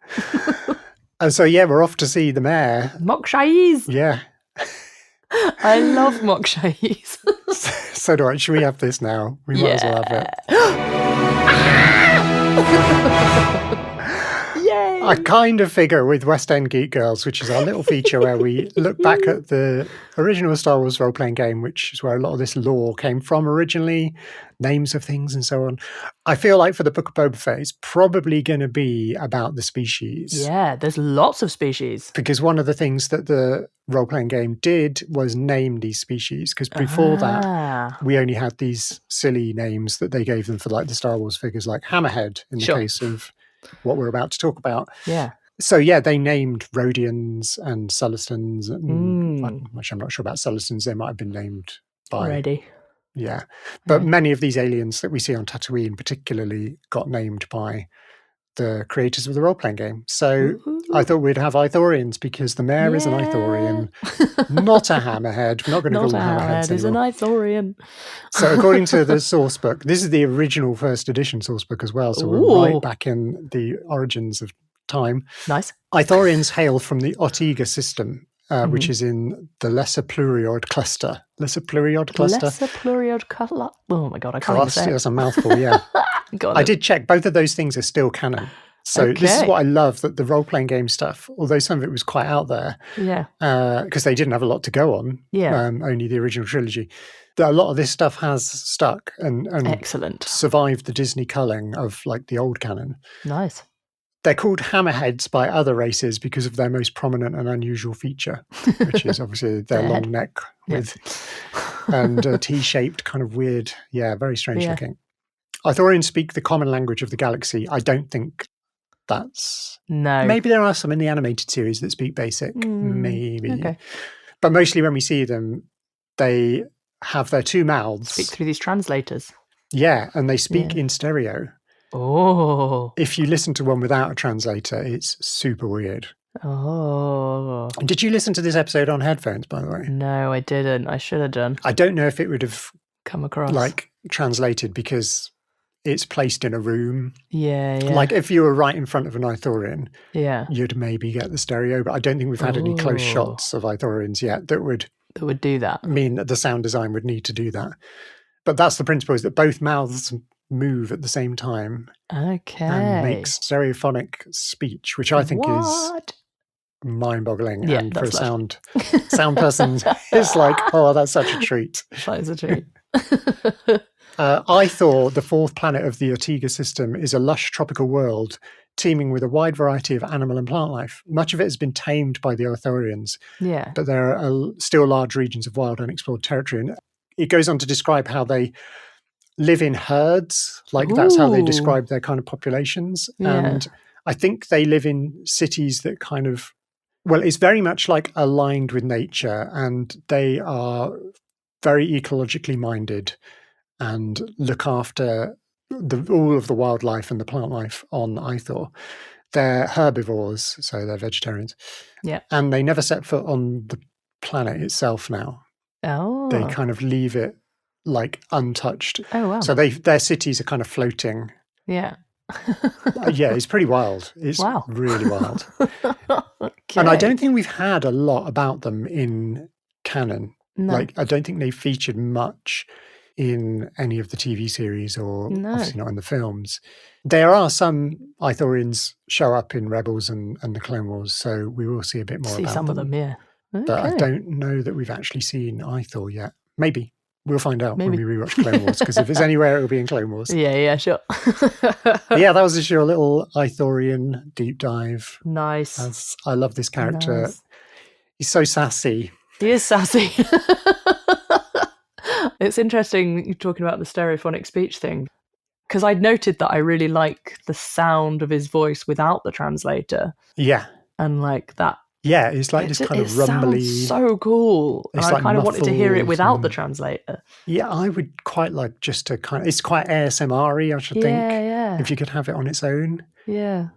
And so, we're off to see the mayor. Mock Shais. Yeah. I love mock Shais. So do I. Should we have this now? We might as well have it. Yay! I kind of figure with West End Geek Girls, which is our little feature where we look back at the original Star Wars role-playing game, which is where a lot of this lore came from originally, names of things and so on. I feel like for the Book of Boba Fett, it's probably going to be about the species. Yeah, there's lots of species. Because one of the things that the role-playing game did was name these species, because before that, we only had these silly names that they gave them for like the Star Wars figures, like Hammerhead in the case of what we're about to talk about. Yeah. So, they named Rhodians and Sullustans. Which I'm not sure about Sullustans. They might have been named by... Already. Yeah. But many of these aliens that we see on Tatooine particularly got named by the creators of the role-playing game. So I thought we'd have Ithorians because the mayor is an Ithorian, not a Hammerhead. We're not going to call them Hammerheads He's an Ithorian. So according to the source book, this is the original first edition source book as well. So we're right back in the origins of time. Nice. Ithorians hail from the Otega system, which is in the Lesser Plurioid cluster. Lesser Plurioid cluster? Lesser Plurioid cluster. Oh my God, I can't even say it. That's a mouthful, yeah. I did check. Both of those things are still canon. So this is what I love, that the role-playing game stuff, although some of it was quite out there, because they didn't have a lot to go on, only the original trilogy, that a lot of this stuff has stuck and excellent survived the Disney culling of like the old canon. Nice. They're called hammerheads by other races because of their most prominent and unusual feature, which is obviously their long neck with and a T-shaped kind of weird, very strange looking. Ithorians speak the common language of the galaxy. I don't think that's... No. Maybe there are some in the animated series that speak basic. Maybe. Okay. But mostly when we see them, they have their two mouths. Speak through these translators. Yeah, and they speak in stereo. Oh. If you listen to one without a translator, it's super weird. Oh. Did you listen to this episode on headphones, by the way? No, I didn't. I should have done. I don't know if it would have come across like translated because it's placed in a room. Yeah. Like if you were right in front of an Ithorian, you'd maybe get the stereo, but I don't think we've had any close shots of Ithorians yet that would do that. Mean that the sound design would need to do that. But that's the principle, is that both mouths move at the same time. Okay. And makes stereophonic speech, which I think is mind-boggling. And for a sound person, it's like, oh, that's such a treat. That is a treat. Ithor, the fourth planet of the Otega system, is a lush tropical world teeming with a wide variety of animal and plant life. Much of it has been tamed by the Ithorians, but there are still large regions of wild unexplored territory. And it goes on to describe how they live in herds, like that's how they describe their kind of populations. And I think they live in cities that kind of, well, it's very much like aligned with nature, and they are very ecologically minded and look after all of the wildlife and the plant life on Ithor. They're herbivores, so they're vegetarians. Yeah. And they never set foot on the planet itself now. Oh. They kind of leave it like untouched. Oh, wow. So their cities are kind of floating. Yeah. It's pretty wild. It's really wild. Okay. And I don't think we've had a lot about them in canon. No. Like, I don't think they featured much in any of the TV series or obviously not in the films. There are some Ithorians show up in Rebels and the Clone Wars, so we will see a bit more about them. See some of them, yeah. Okay. But I don't know that we've actually seen Ithor yet. Maybe. We'll find out when we rewatch Clone Wars, because if it's anywhere, it'll be in Clone Wars. Yeah, sure. Yeah, that was just your little Ithorian deep dive. Nice. I love this character. Nice. He's so sassy. He is sassy. It's interesting you're talking about the stereophonic speech thing, because I'd noted that I really like the sound of his voice without the translator. Yeah. And like that. Yeah, it's like this kind of rumbly. Sounds so cool. And I kind of wanted to hear it without the translator. Yeah, I would quite like just to kind of. It's quite ASMR-y, I should think. Yeah. If you could have it on its own. Yeah.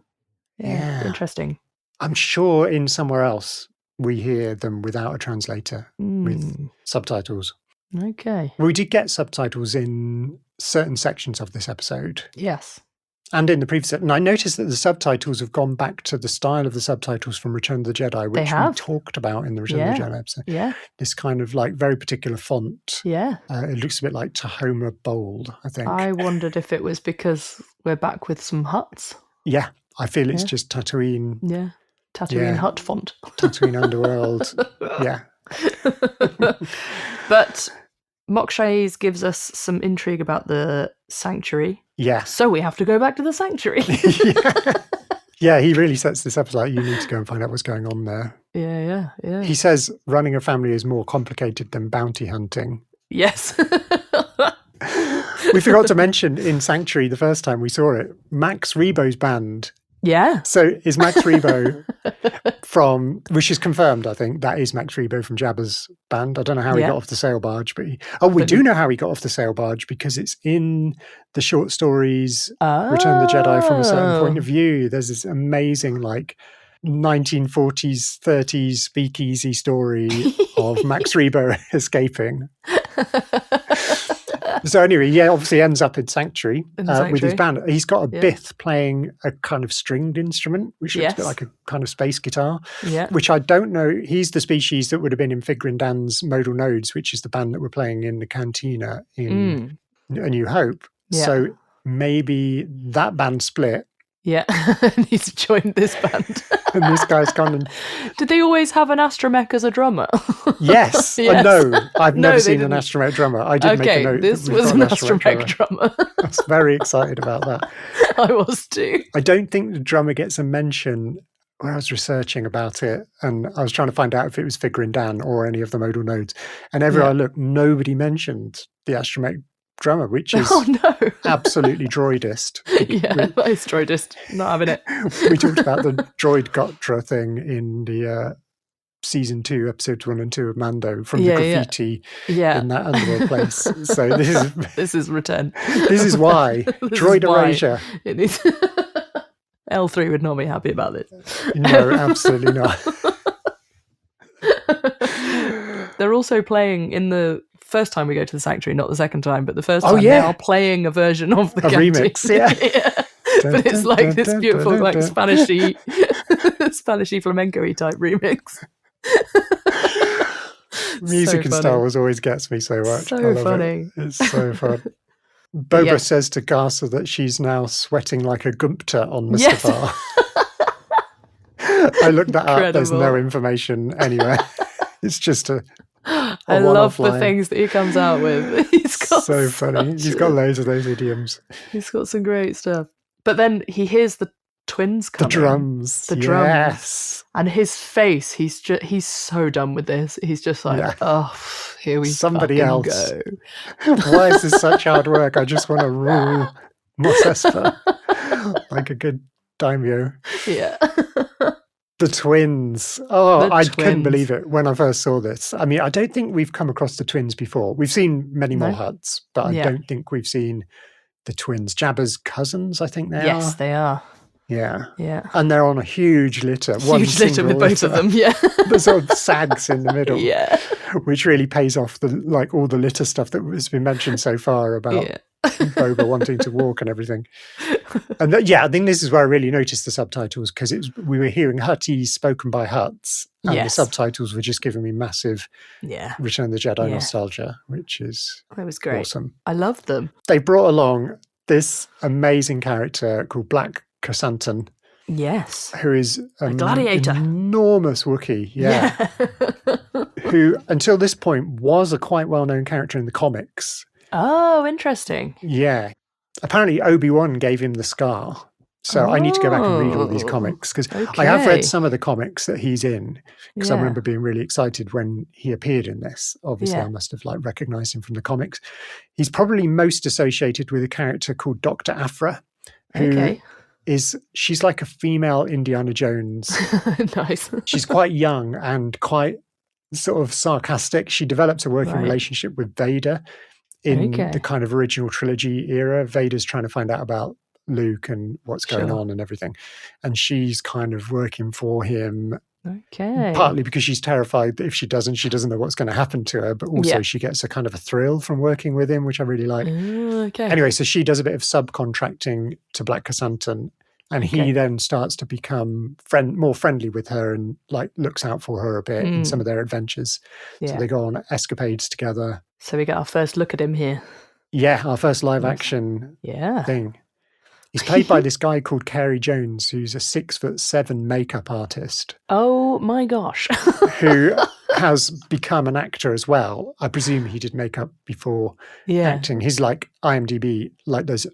Interesting. I'm sure in somewhere else, we hear them without a translator with subtitles. Okay. We did get subtitles in certain sections of this episode. Yes. And in the previous, and I noticed that the subtitles have gone back to the style of the subtitles from Return of the Jedi, which we talked about in the Return of the Jedi episode. Yeah. This kind of like very particular font. Yeah. It looks a bit like Tahoma Bold, I think. I wondered if it was because we're back with some huts. Yeah. I feel it's just Tatooine. Yeah. Tatooine hut font. Tatooine Underworld. Yeah. But Mokshaes gives us some intrigue about the sanctuary. Yeah. So we have to go back to the sanctuary. Yeah, he really sets this up as like, you need to go and find out what's going on there. Yeah. He says running a family is more complicated than bounty hunting. Yes. We forgot to mention in Sanctuary, the first time we saw it, Max Rebo's band. Yeah. So is Max Rebo from, which is confirmed, I think, that is Max Rebo from Jabba's band. I don't know how he got off the sail barge, but we do know how he got off the sail barge because it's in the short stories Return of the Jedi from a certain point of view. There's this amazing, like, 1940s, 30s speakeasy story of Max Rebo escaping. So anyway, obviously ends up in Sanctuary, with his band. He's got a Bith playing a kind of stringed instrument, which looks a bit like a kind of space guitar, which I don't know. He's the species that would have been in Figrin Dan's Modal Nodes, which is the band that we're playing in the cantina in A New Hope. Yeah. So maybe that band split. Yeah, and he's joined this band. And this guy's gone and... Did they always have an astromech as a drummer? Yes. No, I've never seen an astromech drummer. I did make a note. This was an astromech drummer. I was very excited about that. I was too. I don't think the drummer gets a mention when I was researching about it, and I was trying to find out if it was Figrin Dan or any of the modal nodes. And everywhere I looked, nobody mentioned the astromech drummer, which is absolutely droidist. That is droidist. Not having it. We talked about the droid Gotra thing in the season 2, episodes 1 and 2 of Mando from the graffiti in that underworld place. So this is Return. This is why droid erasure. It is. L3 would not be happy about this. No, absolutely not. They're also playing in the first time we go to the sanctuary, not the second time, but the first time they are playing a version of the remix, But it's like this beautiful, like Spanishy flamenco-y type remix. Music in Star Wars always gets me so much. So funny. It's so fun. Boba says to Garza that she's now sweating like a Gupta on Mustafar. I looked that up. There's no information anywhere. It's just I love the things that he comes out with. He's got so funny. He's got loads of those idioms. He's got some great stuff. But then he hears the twins coming. The drums. Yes. And his face, he's so done with this. He's just like, here we somebody else go. Why is this such hard work? I just want to rule Mos Espa like a good daimyo. Yeah. The twins. I couldn't believe it when I first saw this. I mean, I don't think we've come across the twins before. We've seen many more huts, but I don't think we've seen the twins. Jabba's cousins, I think they are. Yes, they are. Yeah. Yeah. And they're on a huge litter. Huge litter with both of them, yeah. The sort of sags in the middle. Yeah. Which really pays off all the litter stuff that has been mentioned so far about Boba wanting to walk and everything. And I think this is where I really noticed the subtitles, because we were hearing Hutties spoken by Hutts, and the subtitles were just giving me massive Return of the Jedi nostalgia, which is it was great. Awesome. I loved them. They brought along this amazing character called Black Krrsantan. Yes. Who is a gladiator. Enormous Wookiee, who until this point was a quite well-known character in the comics. Oh, interesting. Yeah. Apparently Obi-Wan gave him the scar. So I need to go back and read all these comics, because I have read some of the comics that he's in, because I remember being really excited when he appeared in this. Obviously, I must have recognized him from the comics. He's probably most associated with a character called Dr. Afra, who she's like a female Indiana Jones. Nice. She's quite young and quite sort of sarcastic. She develops a working relationship with Vader in the kind of original trilogy era. Vader's trying to find out about Luke and what's going on and everything. And she's kind of working for him Okay. Partly because she's terrified that if she doesn't know what's going to happen to her, but also she gets a kind of a thrill from working with him, which I really like. Okay. Anyway, so she does a bit of subcontracting to Black Chrysanthemum, and he then starts to become more friendly with her and like looks out for her a bit in some of their adventures. So they go on escapades together. So we get our first look at him here. Yeah, our first live action thing. He's played by this guy called Carey Jones, who's a 6'7" makeup artist. Oh my gosh. Who has become an actor as well. I presume he did makeup before acting. His like IMDb, like there's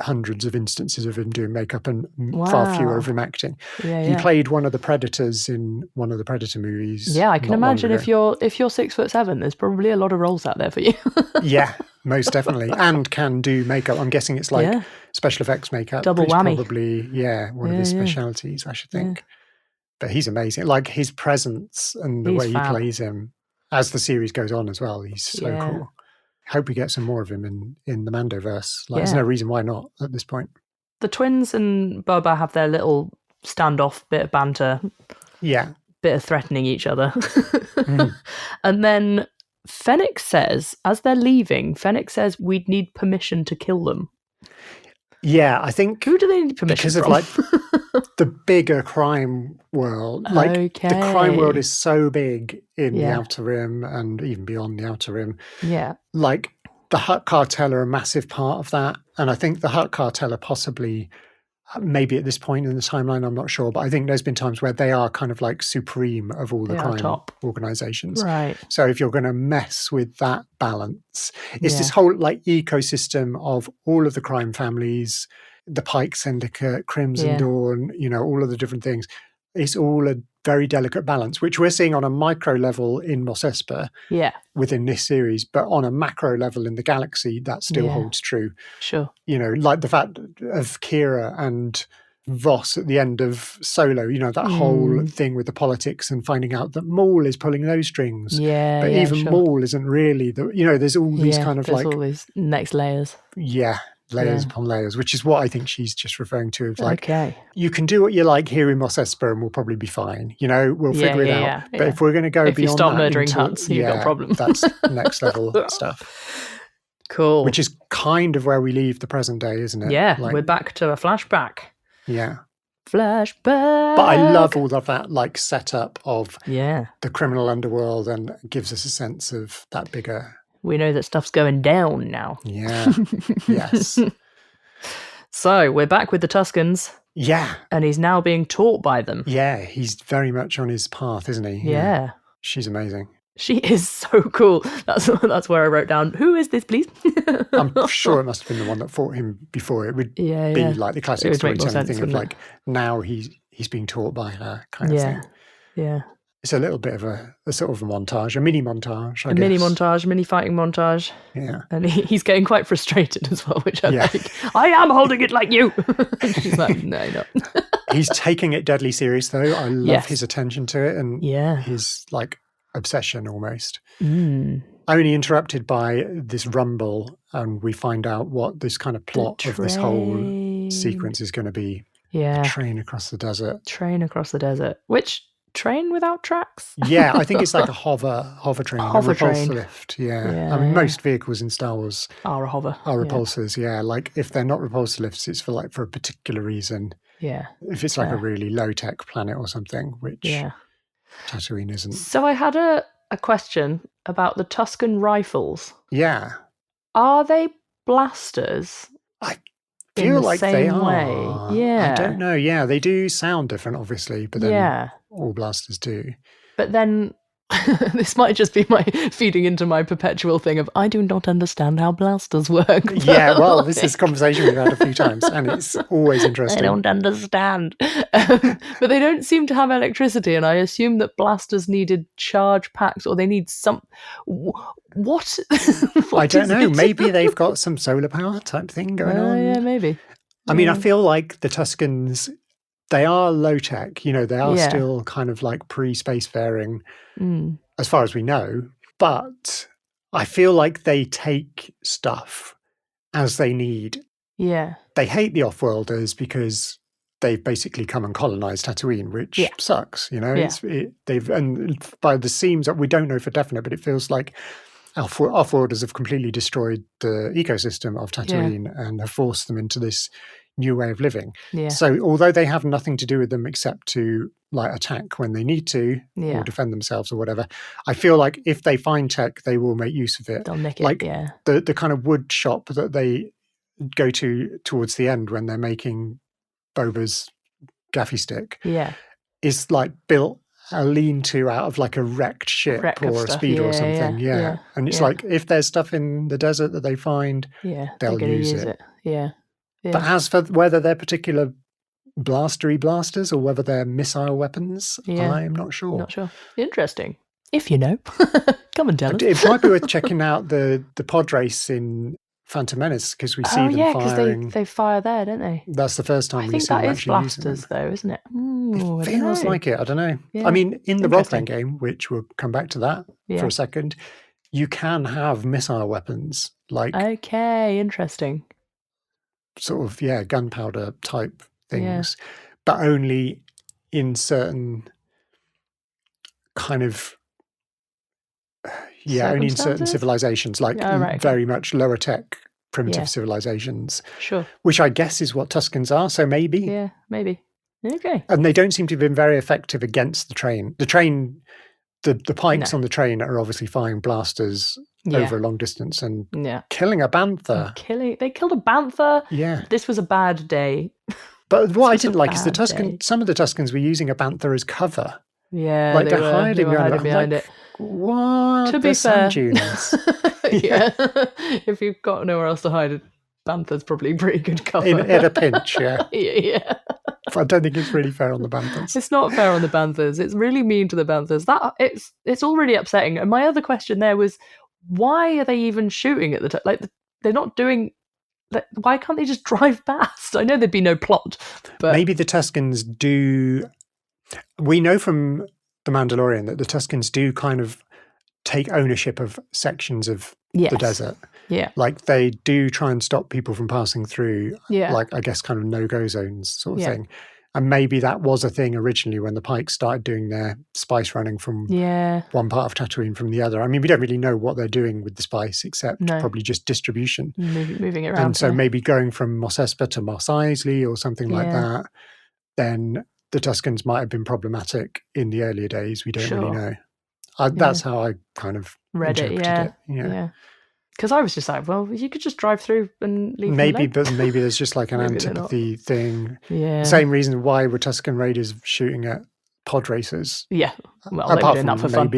hundreds of instances of him doing makeup and far fewer of him acting. He played one of the Predators in one of the Predator movies. Yeah, I can imagine if you're 6'7", there's probably a lot of roles out there for you. Yeah, most definitely. And can do makeup. I'm guessing it's like special effects makeup. Double whammy. Probably, one of his specialities, I should think. But he's amazing. Like his presence and the way he plays him as the series goes on as well. He's so cool. Hope we get some more of him in the Mandoverse. Like, there's no reason why not at this point. The twins and Boba have their little standoff, bit of banter. Yeah. Bit of threatening each other. And then Fennec says, as they're leaving, says we'd need permission to kill them. Yeah, I think... Who do they need permission from? Because of, like, the bigger crime world. Like, the crime world is so big in the Outer Rim and even beyond the Outer Rim. Yeah. Like, the Hutt Cartel are a massive part of that. And I think the Hutt Cartel are possibly, maybe at this point in the timeline, I'm not sure, but I think there's been times where they are kind of like supreme of all the crime organizations. Right. So if you're going to mess with that balance, it's this whole like ecosystem of all of the crime families, the Pike Syndicate, Crimson Dawn, all of the different things. It's all a very delicate balance, which we're seeing on a micro level in Mos Espa within this series, but on a macro level in the galaxy, that still holds true. Sure. Like the fact of Kira and Voss at the end of Solo, that whole thing with the politics and finding out that Maul is pulling those strings. Yeah. But even Maul isn't really there's all these kind of there's all these next layers. Yeah. Layers upon layers, which is what I think she's just referring to. Of like, you can do what you like here in Mos Espa and we'll probably be fine. We'll figure it out. But if we're going to go beyond that... If you start murdering Hutts, you've got a problem. That's next level stuff. Cool. Which is kind of where we leave the present day, isn't it? Yeah, we're back to a flashback. Yeah. Flashback. But I love all of that like setup of the criminal underworld and gives us a sense of that bigger... We know that stuff's going down now. Yeah. Yes. So we're back with the Tuskens. Yeah. And he's now being taught by them. Yeah, he's very much on his path, isn't he? Yeah. She's amazing. She is so cool. That's where I wrote down, who is this, please? I'm sure it must have been the one that fought him before. It would be like the classic storytelling thing of like, now he's being taught by her kind of thing. Yeah. It's a little bit of a sort of a montage, a mini montage, I guess. Mini montage, mini fighting montage. Yeah. And he's getting quite frustrated as well, which I like. I am holding it like you. She's like, no. He's taking it deadly serious, though. I love his attention to it and his like obsession almost. Only interrupted by this rumble, and we find out what this kind of plot of this whole sequence is going to be. Yeah. A train across the desert. Train across the desert. Which... train without tracks? Yeah, I think it's like a hover train, a repulsor lift. Yeah. I mean, most vehicles in Star Wars are a hover. Are repulsors, Like if they're not repulsor lifts, it's for a particular reason. Yeah. If it's like a really low tech planet or something, which Tatooine isn't. So I had a question about the Tusken rifles. Yeah. Are they blasters? I feel like they are. Way? Yeah. I don't know. Yeah, they do sound different, obviously, but then all blasters do. But then this might just be my feeding into my perpetual thing of I do not understand how blasters work. Yeah, well, this is a conversation we've had a few times, and it's always interesting. I don't understand. But they don't seem to have electricity, and I assume that blasters needed charge packs, or they need some... What? I don't know. Maybe they've got some solar power type thing going on. Yeah, maybe. I mean, I feel like the Tuskens... They are low tech, they are still kind of like pre-spacefaring as far as we know. But I feel like they take stuff as they need. Yeah. They hate the off-worlders because they've basically come and colonized Tatooine, which sucks. You know, they've, and by the seams that we don't know for definite, but it feels like off-worlders have completely destroyed the ecosystem of Tatooine and have forced them into this new way of living. Yeah. So although they have nothing to do with them except to like attack when they need to or defend themselves or whatever, I feel like if they find tech, they will make use of it. They'll nick like it, the kind of wood shop that they go to towards the end when they're making Boba's gaffy stick is like built a lean-to out of like a wrecked ship or a speeder or something. And it's like if there's stuff in the desert that they find, they'll use it. But as for whether they're particular blastery blasters or whether they're missile weapons, I'm not sure. Not sure. Interesting. If you know, come and tell us. It might be worth checking out the pod race in Phantom Menace because we see them firing. Because they fire there, don't they? That's the first time we see them actually using them. I think that is blasters, though, isn't it? It feels like it. I don't know. Yeah. I mean, in the Rockland game, which we'll come back to that for a second, you can have missile weapons. Like interesting. Sort of, gunpowder type things, but only in certain kind of only in certain civilizations, like very much lower tech primitive civilizations. Sure. Which I guess is what Tuskens are, so maybe. Yeah, maybe. Okay. And they don't seem to have been very effective against the train. The train, the pikes on the train are obviously firing blasters over a long distance and killing a banther. They killed a banther? Yeah. This was a bad day. But what I didn't like is some of the Tuskens were using a banther as cover. Yeah, like they're hiding behind it. What? To be fair, dunes. If you've got nowhere else to hide, a banther's probably pretty good cover. At a pinch, yeah. I don't think it's really fair on the banthers. It's not fair on the banthers. It's really mean to the banthers. It's all really upsetting. And my other question there was, why are they even shooting at the time? Like they're not doing. Why can't they just drive past? I know there'd be no plot, but maybe the Tuskens do. We know from The Mandalorian that the Tuskens do kind of take ownership of sections of the desert. Yeah. Like they do try and stop people from passing through, like I guess kind of no-go zones sort of thing. And maybe that was a thing originally when the Pikes started doing their spice running from one part of Tatooine from the other. I mean, we don't really know what they're doing with the spice except probably just distribution. Moving it around. And so maybe going from Mos Espa to Mos Eisley or something like that, then the Tuskens might have been problematic in the earlier days. We don't really know. That's how I kind of interpreted it. Yeah. Because I was just like, well, you could just drive through and leave. But maybe there's just like an antipathy thing. Yeah. Same reason why were Tusken Raiders shooting at pod racers. Yeah. Well, they were doing that for fun.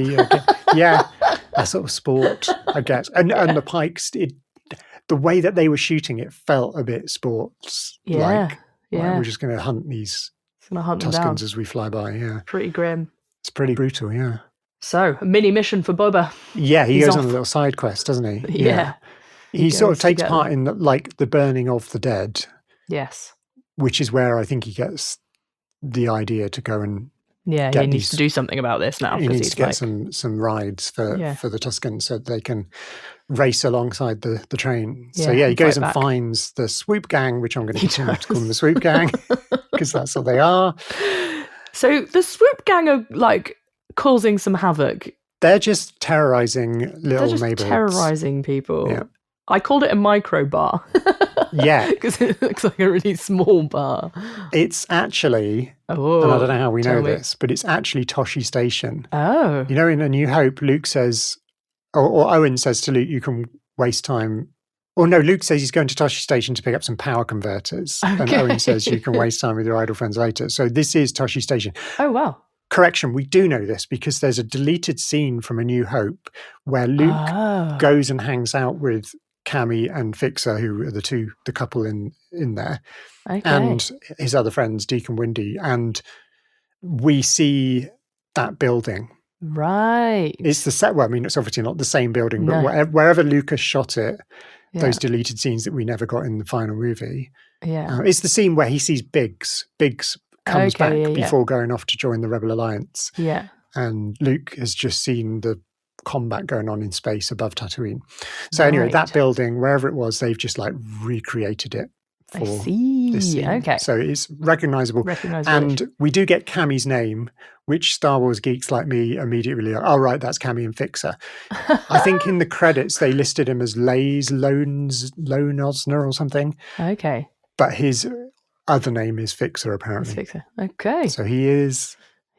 A sort of sport, I guess. And the Pikes, the way that they were shooting it felt a bit sports. Like we're just going to hunt these Tuskens as we fly by. Yeah. Pretty grim. It's pretty brutal. Yeah. So, a mini mission for Boba. Yeah, he goes on a little side quest, doesn't he? Yeah. He sort of takes part in the burning of the dead. Yes. Which is where I think he gets the idea to go and he needs to do something about this now. He needs to get some rides for the Tuskens so they can race alongside the train. So he goes and finds the Swoop Gang, which I'm going to continue to call them the Swoop Gang because that's what they are. So the Swoop Gang are like causing some havoc. They're just terrorizing neighborhoods. Terrorizing people. Yeah. I called it a micro bar. Yeah. Because it looks like a really small bar. It's actually, and I don't know how we know this, but it's actually Tosche Station. Oh. You know, in A New Hope, Luke says, or Owen says to Luke, you can waste time. Or no, Luke says he's going to Tosche Station to pick up some power converters. Okay. And Owen says you can waste time with your idle friends later. So this is Tosche Station. Oh, wow. Correction, we do know this because there's a deleted scene from A New Hope where Luke goes and hangs out with Cammy and Fixer, who are the couple in there, and his other friends, Deacon Windy, and we see that building. Right. It's the set. Well, I mean, it's obviously not the same building, but wherever Lucas shot it, those deleted scenes that we never got in the final movie. Yeah, it's the scene where he sees Biggs. Biggs comes back before going off to join the Rebel Alliance. Yeah. And Luke has just seen the combat going on in space above Tatooine. So anyway, that building, wherever it was, they've just like recreated it for this scene. Okay. So it's recognizable. And we do get Cammy's name, which Star Wars geeks like me immediately are, oh, right, that's Cammy and Fixer. I think in the credits they listed him as Lone Osner or something. Okay. But his other name is Fixer, apparently. Fixer. Okay. So he is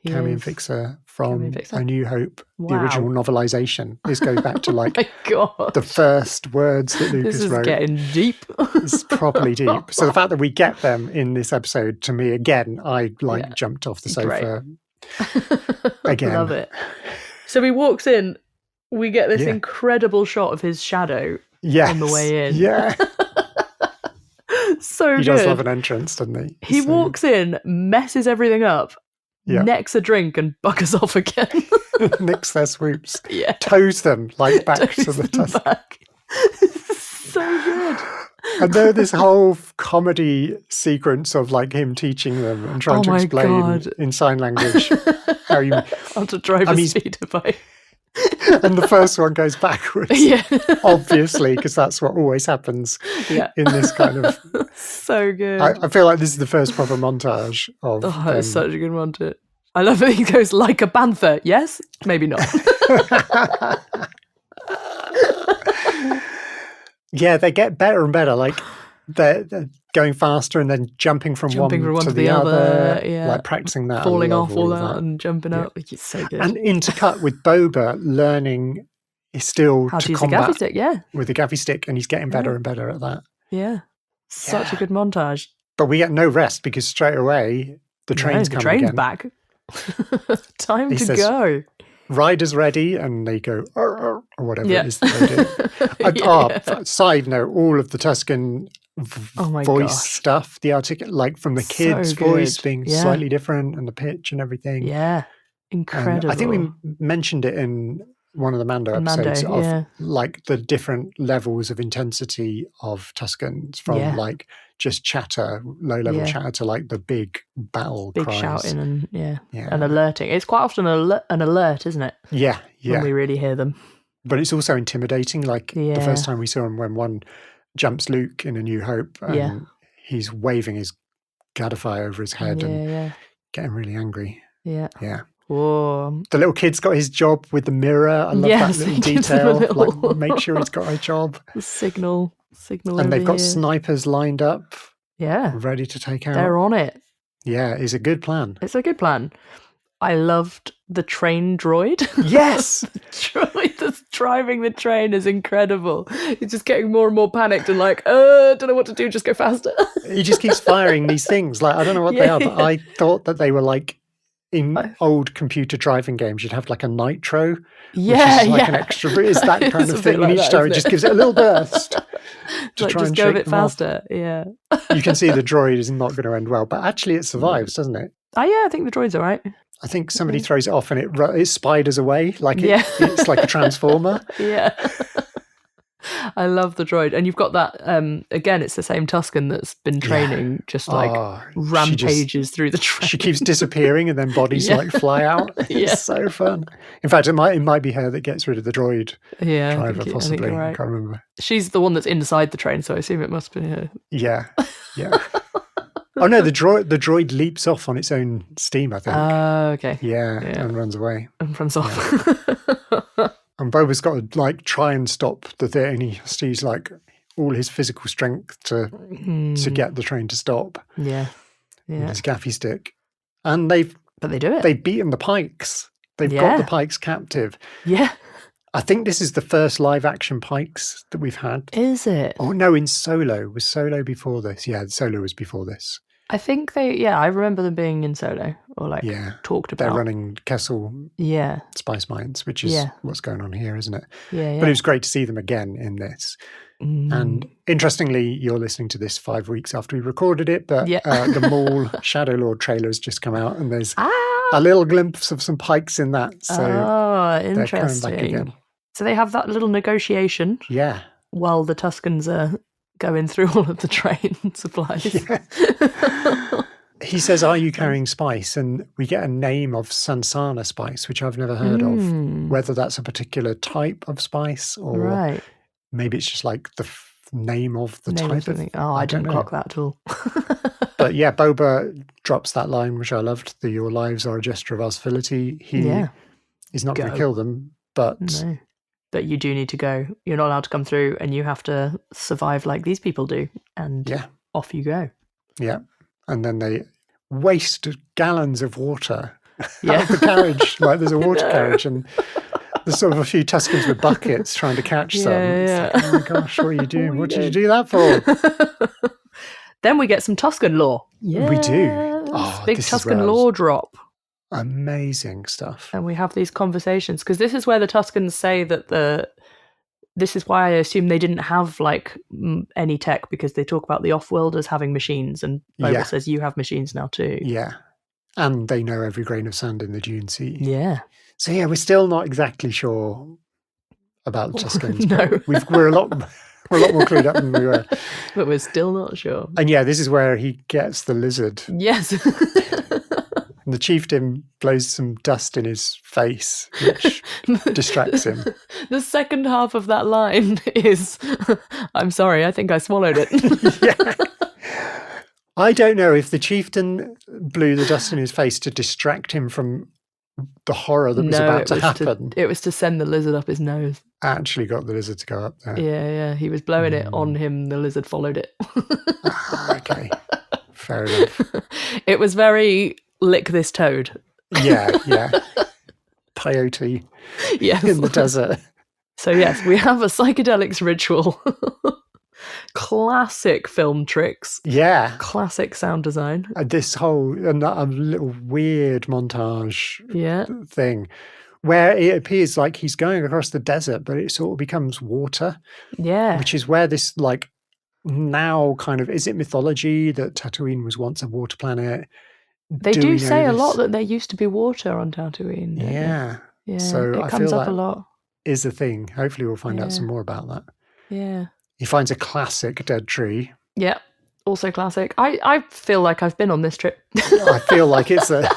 Cammy and Fixer from A New Hope, the original novelization. This goes back to like the first words that Lucas wrote. This is getting deep. It's properly deep. So the fact that we get them in this episode, to me, again, I jumped off the sofa. Again. Love it. So he walks in, we get this incredible shot of his shadow on the way in. Yeah. So he does love an entrance, doesn't he? He walks in, messes everything up, necks a drink and buggers off again. Nicks their swoops. Yeah. Tows them like back to the Tuskens. So good. And then this whole comedy sequence of like him teaching them and trying to explain in sign language how to drive a speeder bike. And the first one goes backwards, obviously, because that's what always happens in this kind of... So good. I feel like this is the first proper montage of... Oh, it's such a good montage. I love that he goes, like a panther. Yes? Maybe not. Yeah, they get better and better. Like, they're going faster and then jumping from one to the other. Like, practicing that. Falling off all that and jumping up. It's so good. And intercut with Boba learning still how to use combat a gaffy stick, with a gaffy stick, and he's getting better and better at that. Yeah. Such a good montage. But we get no rest because straight away the train's coming again. The train's back. Time to go. Rider's ready, and they go or whatever it is that they do. Side note: all of the Tusken voice stuff, the like from the kid's voice being slightly different, and the pitch and everything. Yeah, incredible. I think we mentioned it in one of the Mando episodes of like the different levels of intensity of Tuskens, from like just chatter, low-level chatter, to like the big battle cries. Shouting and alerting. It's quite often an alert, isn't it? Yeah. When we really hear them. But it's also intimidating. Like the first time we saw him, when one jumps Luke in A New Hope, and he's waving his gadify over his head and getting really angry. Yeah. Whoa. The little kid's got his job with the mirror. I love that little detail. Like, make sure he's got a job. The signal. And they've got snipers lined up. Yeah. Ready to take out. They're on it. Yeah, it's a good plan. It's a good plan. I loved the train droid. Yes! The droid that's driving the train is incredible. He's just getting more and more panicked and like, don't know what to do, just go faster. He just keeps firing these things. Like, I don't know what they are, but I thought that they were like, in old computer driving games, you'd have like a nitro, which is like an extra, it's that kind of thing. And each time it just gives it a little burst to try and go a bit faster. Yeah. You can see the droid is not going to end well, but actually it survives, doesn't it? Oh yeah, I think the droid's all right. I think somebody throws it off and it spiders away like it's like a transformer. Yeah. I love the droid. And you've got that, again, it's the same Tusken that's been training, just like rampages through the train. She keeps disappearing and then bodies like fly out. It's so fun. In fact, it might be her that gets rid of the droid driver, possibly. I can't remember. She's the one that's inside the train, so I assume it must be her. Yeah. Oh no, the droid leaps off on its own steam, I think. Oh, okay. Yeah, and runs away. And runs off. And Boba's got to like try and stop the thing, and he sees like all his physical strength to get the train to stop. Yeah. With his gaffy stick. And but they do it. They've beaten the Pikes. They've got the Pikes captive. Yeah. I think this is the first live action Pikes that we've had. Is it? Oh no, in Solo. Was Solo before this? Yeah, Solo was before this. I think I remember them being in Solo, or like talked about. They're running Kessel spice mines, which is what's going on here, isn't it? Yeah. But it was great to see them again in this. And interestingly, you're listening to this 5 weeks after we recorded it, but the Maul Shadow Lord trailer has just come out, and there's a little glimpse of some Pikes in that. So interesting. They're coming back again. So they have that little negotiation. Yeah. While the Tuskens are going through all of the train supplies. Yeah. He says, "Are you carrying spice?" And we get a name of Sansana spice, which I've never heard of. Whether that's a particular type of spice or maybe it's just like the name of the type of... Oh, I didn't clock that at all. But yeah, Boba drops that line, which I loved, the your lives are a gesture of our civility. He is not going to kill them, but... No. But you do need to go. You're not allowed to come through, and you have to survive like these people do. And off you go. Yeah. And then they waste gallons of water out of the carriage. Like there's a water carriage, and there's sort of a few Tuskens with buckets trying to catch some. It's like, oh my gosh, what are you doing? What did you do that for? Then we get some Tusken lore. Yeah, we do. Oh, big Tusken lore drop. Amazing stuff. And we have these conversations, because this is where the Tuskens say that this is why I assume they didn't have like any tech, because they talk about the off-worlders having machines, and Boba says you have machines now too. Yeah. And they know every grain of sand in the Dune Sea. Yeah. So yeah, we're still not exactly sure about the Tuskens. No. We're a lot more clued up than we were. But we're still not sure. And yeah, this is where he gets the lizard. Yes. And the chieftain blows some dust in his face, which distracts him. The second half of that line is, I'm sorry, I think I swallowed it. Yeah. I don't know if the chieftain blew the dust in his face to distract him from the horror that was about to happen. It was to send the lizard up his nose. Actually got the lizard to go up there. Yeah. He was blowing it on him. The lizard followed it. Okay. Fair enough. It was very... lick this toad. Yeah. Peyote in the desert. So yes, we have a psychedelics ritual. Classic film tricks. Yeah. Classic sound design. This whole little weird montage thing where it appears like he's going across the desert, but it sort of becomes water. Yeah. Which is where this like now kind of, is it mythology that Tatooine was once a water planet? They do say a lot that there used to be water on Tatooine. Yeah. Yeah. So it comes up a lot. Is a thing. Hopefully we'll find out some more about that. Yeah. He finds a classic dead tree. Yeah. Also classic. I feel like I've been on this trip. I feel like it's a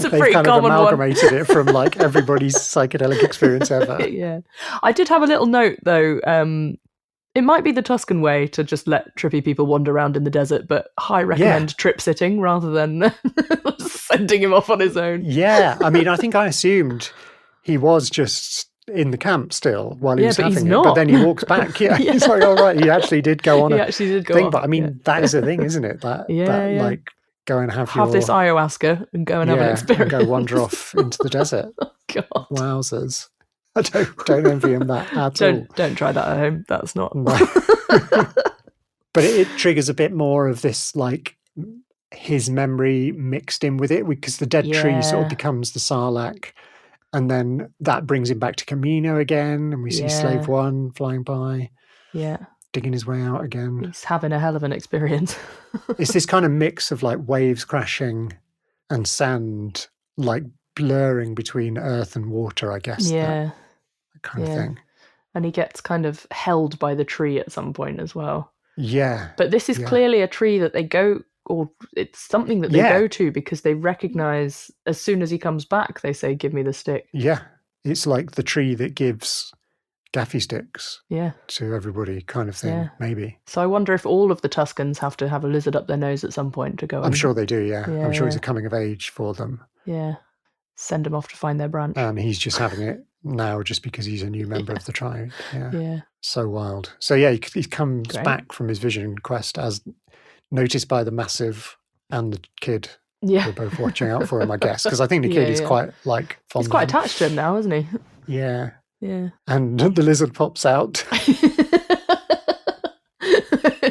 pretty kind common of amalgamated it from like everybody's psychedelic experience ever. Yeah. I did have a little note though. It might be the Tusken way to just let trippy people wander around in the desert, but I recommend trip sitting rather than sending him off on his own. Yeah, I mean, I think I assumed he was just in the camp still while he was having it, but then he walks back. Yeah, he's like, "Oh right, he actually did go on a thing." But I mean, that is a thing, isn't it? That like go and have this ayahuasca and go and have an experience. And go wander off into the desert. Oh, God. Wowzers. I don't envy him that at all. Don't try that at home. That's not. No. But it triggers a bit more of this, like his memory mixed in with it, because the dead tree sort of becomes the Sarlacc, and then that brings him back to Camino again, and we see Slave One flying by, digging his way out again. He's having a hell of an experience. It's this kind of mix of like waves crashing and sand, like blurring between earth and water, I guess. That kind of thing. And he gets kind of held by the tree at some point as well. Yeah. But this is clearly a tree that they go, or it's something that they go to, because they recognize as soon as he comes back, they say, "Give me the stick." Yeah. It's like the tree that gives gaffy sticks to everybody, kind of thing, maybe. So I wonder if all of the Tuskens have to have a lizard up their nose at some point to go. I'm sure they do, I'm sure it's a coming of age for them. Yeah. Send them off to find their branch. And he's just having it now just because he's a new member of the tribe. Yeah. So wild. So yeah, he comes back from his vision quest as noticed by the Massive and the kid. Yeah. They're both watching out for him, I guess, because I think the kid is quite like fond. He's quite attached to him now, isn't he? Yeah. Yeah. And the lizard pops out.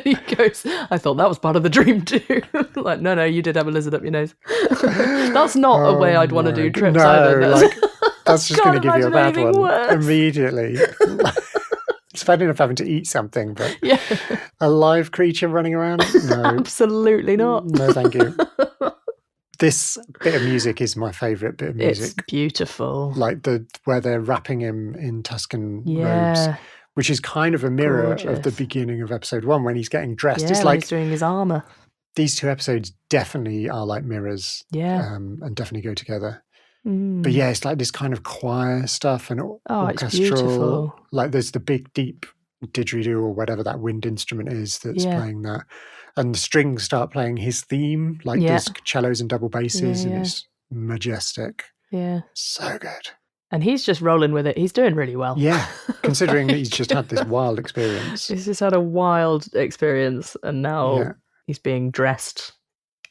He goes, "I thought that was part of the dream too." Like, no, you did have a lizard up your nose. That's not a way I'd want to do trips either. That's just going to give you a bad one immediately. It's bad enough having to eat something, but a live creature running around? No. Absolutely not. No, thank you. This bit of music is my favourite bit of music. It's beautiful. Like where they're wrapping him in Tusken robes, which is kind of a mirror of the beginning of episode 1 when he's getting dressed. Yeah, it's like he's doing his armour. These two episodes definitely are like mirrors. Yeah. And definitely go together. But yeah, it's like this kind of choir stuff and orchestral. It's beautiful. Like there's the big, deep didgeridoo or whatever that wind instrument is that's playing that. and the strings start playing his theme, like there's cellos and double basses, and it's majestic. Yeah. So good. And he's just rolling with it. He's doing really well. Yeah, considering that he's just had this wild experience. He's just had a wild experience, and now he's being dressed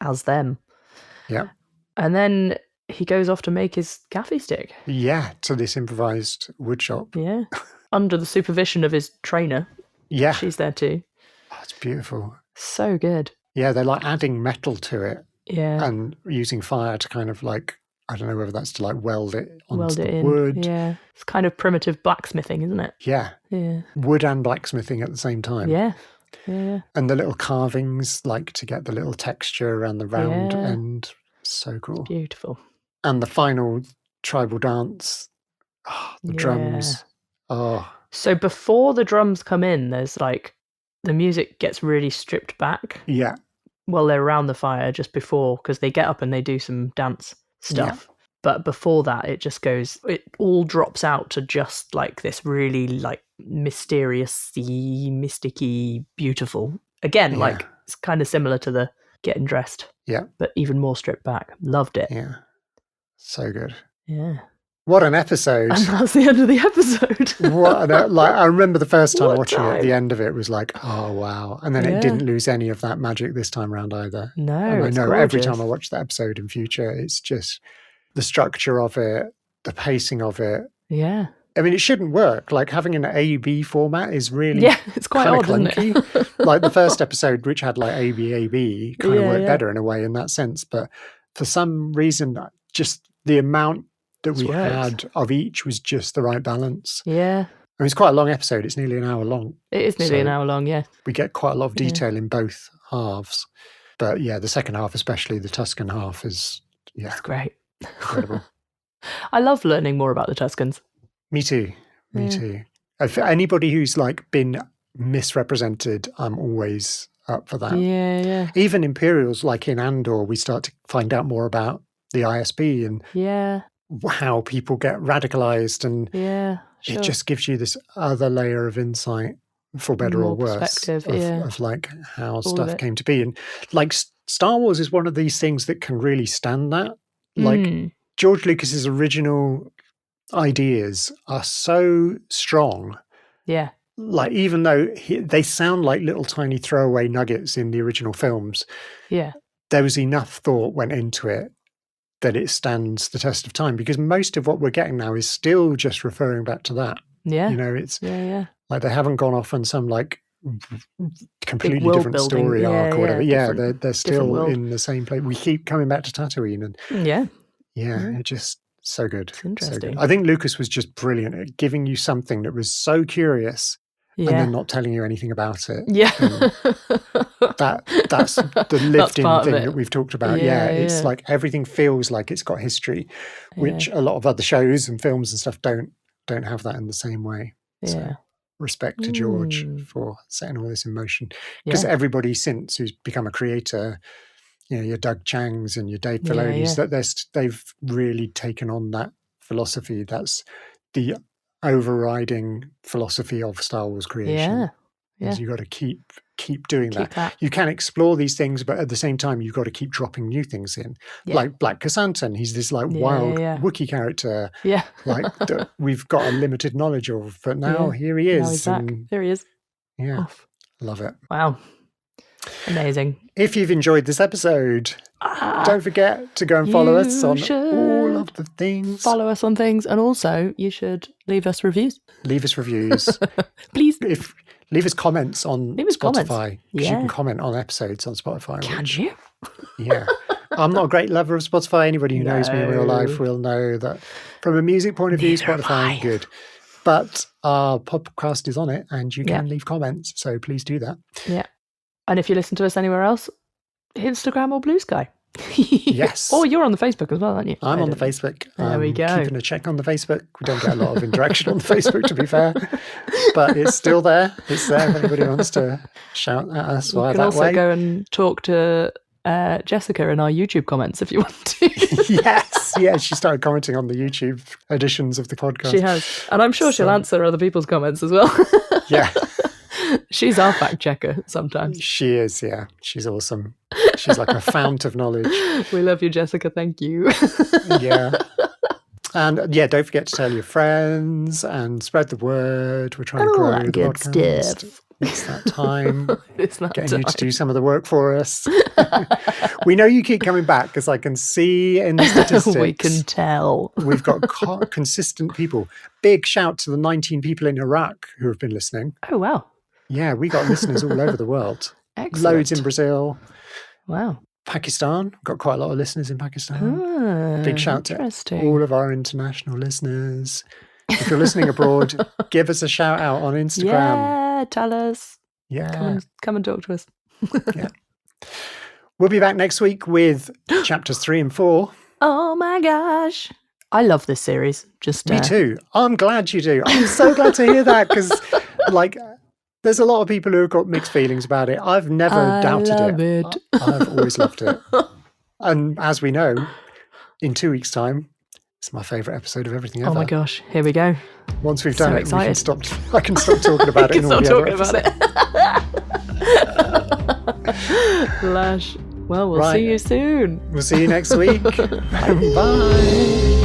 as them. Yeah. And then he goes off to make his gaffy stick. Yeah, to this improvised woodshop. Yeah. Under the supervision of his trainer. Yeah. She's there too. Oh, it's beautiful. So good. Yeah, they're like adding metal to it. Yeah. And using fire to kind of like, I don't know whether that's to like weld it onto the wood. Yeah. It's kind of primitive blacksmithing, isn't it? Yeah. Yeah. Wood and blacksmithing at the same time. Yeah. Yeah. And the little carvings, like to get the little texture around the round end. So cool. Beautiful. And the final tribal dance, the drums. Oh. So before the drums come in, there's like, the music gets really stripped back. Yeah. Well, they're around the fire just before, because they get up and they do some dance stuff. Yeah. But before that, it just goes, it all drops out to just like this really like mysterious-y, mysticky, beautiful. Again, like it's kind of similar to the getting dressed. Yeah. But even more stripped back. Loved it. Yeah. So good. Yeah. What an episode. And that's the end of the episode. Like I remember the first time watching it, the end of it was like, oh wow. And then it didn't lose any of that magic this time around either. No. And I know every time I watch that episode in future, it's just the structure of it, the pacing of it. Yeah. I mean, it shouldn't work. Like having an A-B format is really it's quite odd, clunky. Isn't it? Like the first episode, which had like A-B, kind of worked better in a way in that sense. But for some reason, just the amount that we had of each was just the right balance. Yeah. I mean, it's quite a long episode. It's nearly an hour long. It is nearly an hour long, yeah. We get quite a lot of detail in both halves. But yeah, the second half, especially the Tusken half, is, it's great. Incredible. I love learning more about the Tuskens. Me too. Me too. For anybody who's like been misrepresented, I'm always up for that. Yeah, yeah. Even Imperials, like in Andor, we start to find out more about the ISB and how people get radicalized, and it just gives you this other layer of insight, for better or worse, of like how stuff came to be. And like Star Wars is one of these things that can really stand that. Like George Lucas's original ideas are so strong. Yeah. Like even though they sound like little tiny throwaway nuggets in the original films, there was enough thought went into it that it stands the test of time, because most of what we're getting now is still just referring back to that. Yeah. You know, it's like they haven't gone off on some like completely different story arc or whatever. Yeah, they're still in the same place. We keep coming back to Tatooine, and it just so good. It's interesting. So good. I think Lucas was just brilliant at giving you something that was so curious and then not telling you anything about it. Yeah. That's the lived-in thing that we've talked about. It's like everything feels like it's got history, which a lot of other shows and films and stuff don't have that in the same way. Yeah. So respect to George for setting all this in motion. Because everybody since who's become a creator, you know, your Doug Changs and your Dave Filoni's, that they've really taken on that philosophy. That's the overriding philosophy of Star Wars creation. You've got to keep doing that. You can explore these things, but at the same time, you've got to keep dropping new things in. Like Black Kasantan, he's this like wild Wookiee character. Yeah, like we've got a limited knowledge of, but now here he is. Now he's back. There he is. Yeah, love it. Wow, amazing. If you've enjoyed this episode, don't forget to go and follow us on all of the things. Follow us on things, and also you should leave us reviews. Leave us reviews. Please. Leave us comments on Spotify. Because you can comment on episodes on Spotify. Can you? Yeah. I'm not a great lover of Spotify. Anybody who knows me in real life will know that from a music point of view, Spotify, good. But our podcast is on it, and you can leave comments. So please do that. Yeah. And if you listen to us anywhere else, Instagram or Blue Sky. Yes. Oh, you're on the Facebook as well, aren't you? I'm on the Facebook. There we go. Keeping a check on the Facebook. We don't get a lot of interaction on the Facebook, to be fair. But it's still there. It's there if anybody wants to shout at us via that way. You can also go and talk to Jessica in our YouTube comments if you want to. Yes. Yeah, she started commenting on the YouTube editions of the podcast. She has. And I'm sure she'll answer other people's comments as well. Yeah. She's our fact checker sometimes. She is, yeah. She's awesome. She's like a fount of knowledge. We love you, Jessica. Thank you. Yeah. And yeah, don't forget to tell your friends and spread the word. We're trying to grow the podcast. Stuff. It's that time. It's that Getting time. you to do some of the work for us. We know you keep coming back because I can see in the statistics. We can tell. We've got consistent people. Big shout to the 19 people in Iraq who have been listening. Oh, wow. Yeah, we got listeners all over the world. Excellent. Loads in Brazil. Wow. Pakistan. Got quite a lot of listeners in Pakistan. Big shout to all of our international listeners. If you're listening abroad, give us a shout out on Instagram. Yeah, tell us. Yeah. Come and talk to us. Yeah. We'll be back next week with chapters 3 and 4. Oh my gosh. I love this series. Me too. I'm glad you do. I'm so glad to hear that because, there's a lot of people who have got mixed feelings about it. I've never doubted it. I've always loved it. And as we know, in 2 weeks' time, it's my favourite episode of everything ever. Oh my gosh, here we go. Once we've done it, excited. I can stop talking about it in all the other episodes. Lash. Well, we'll see you soon. We'll see you next week. Bye.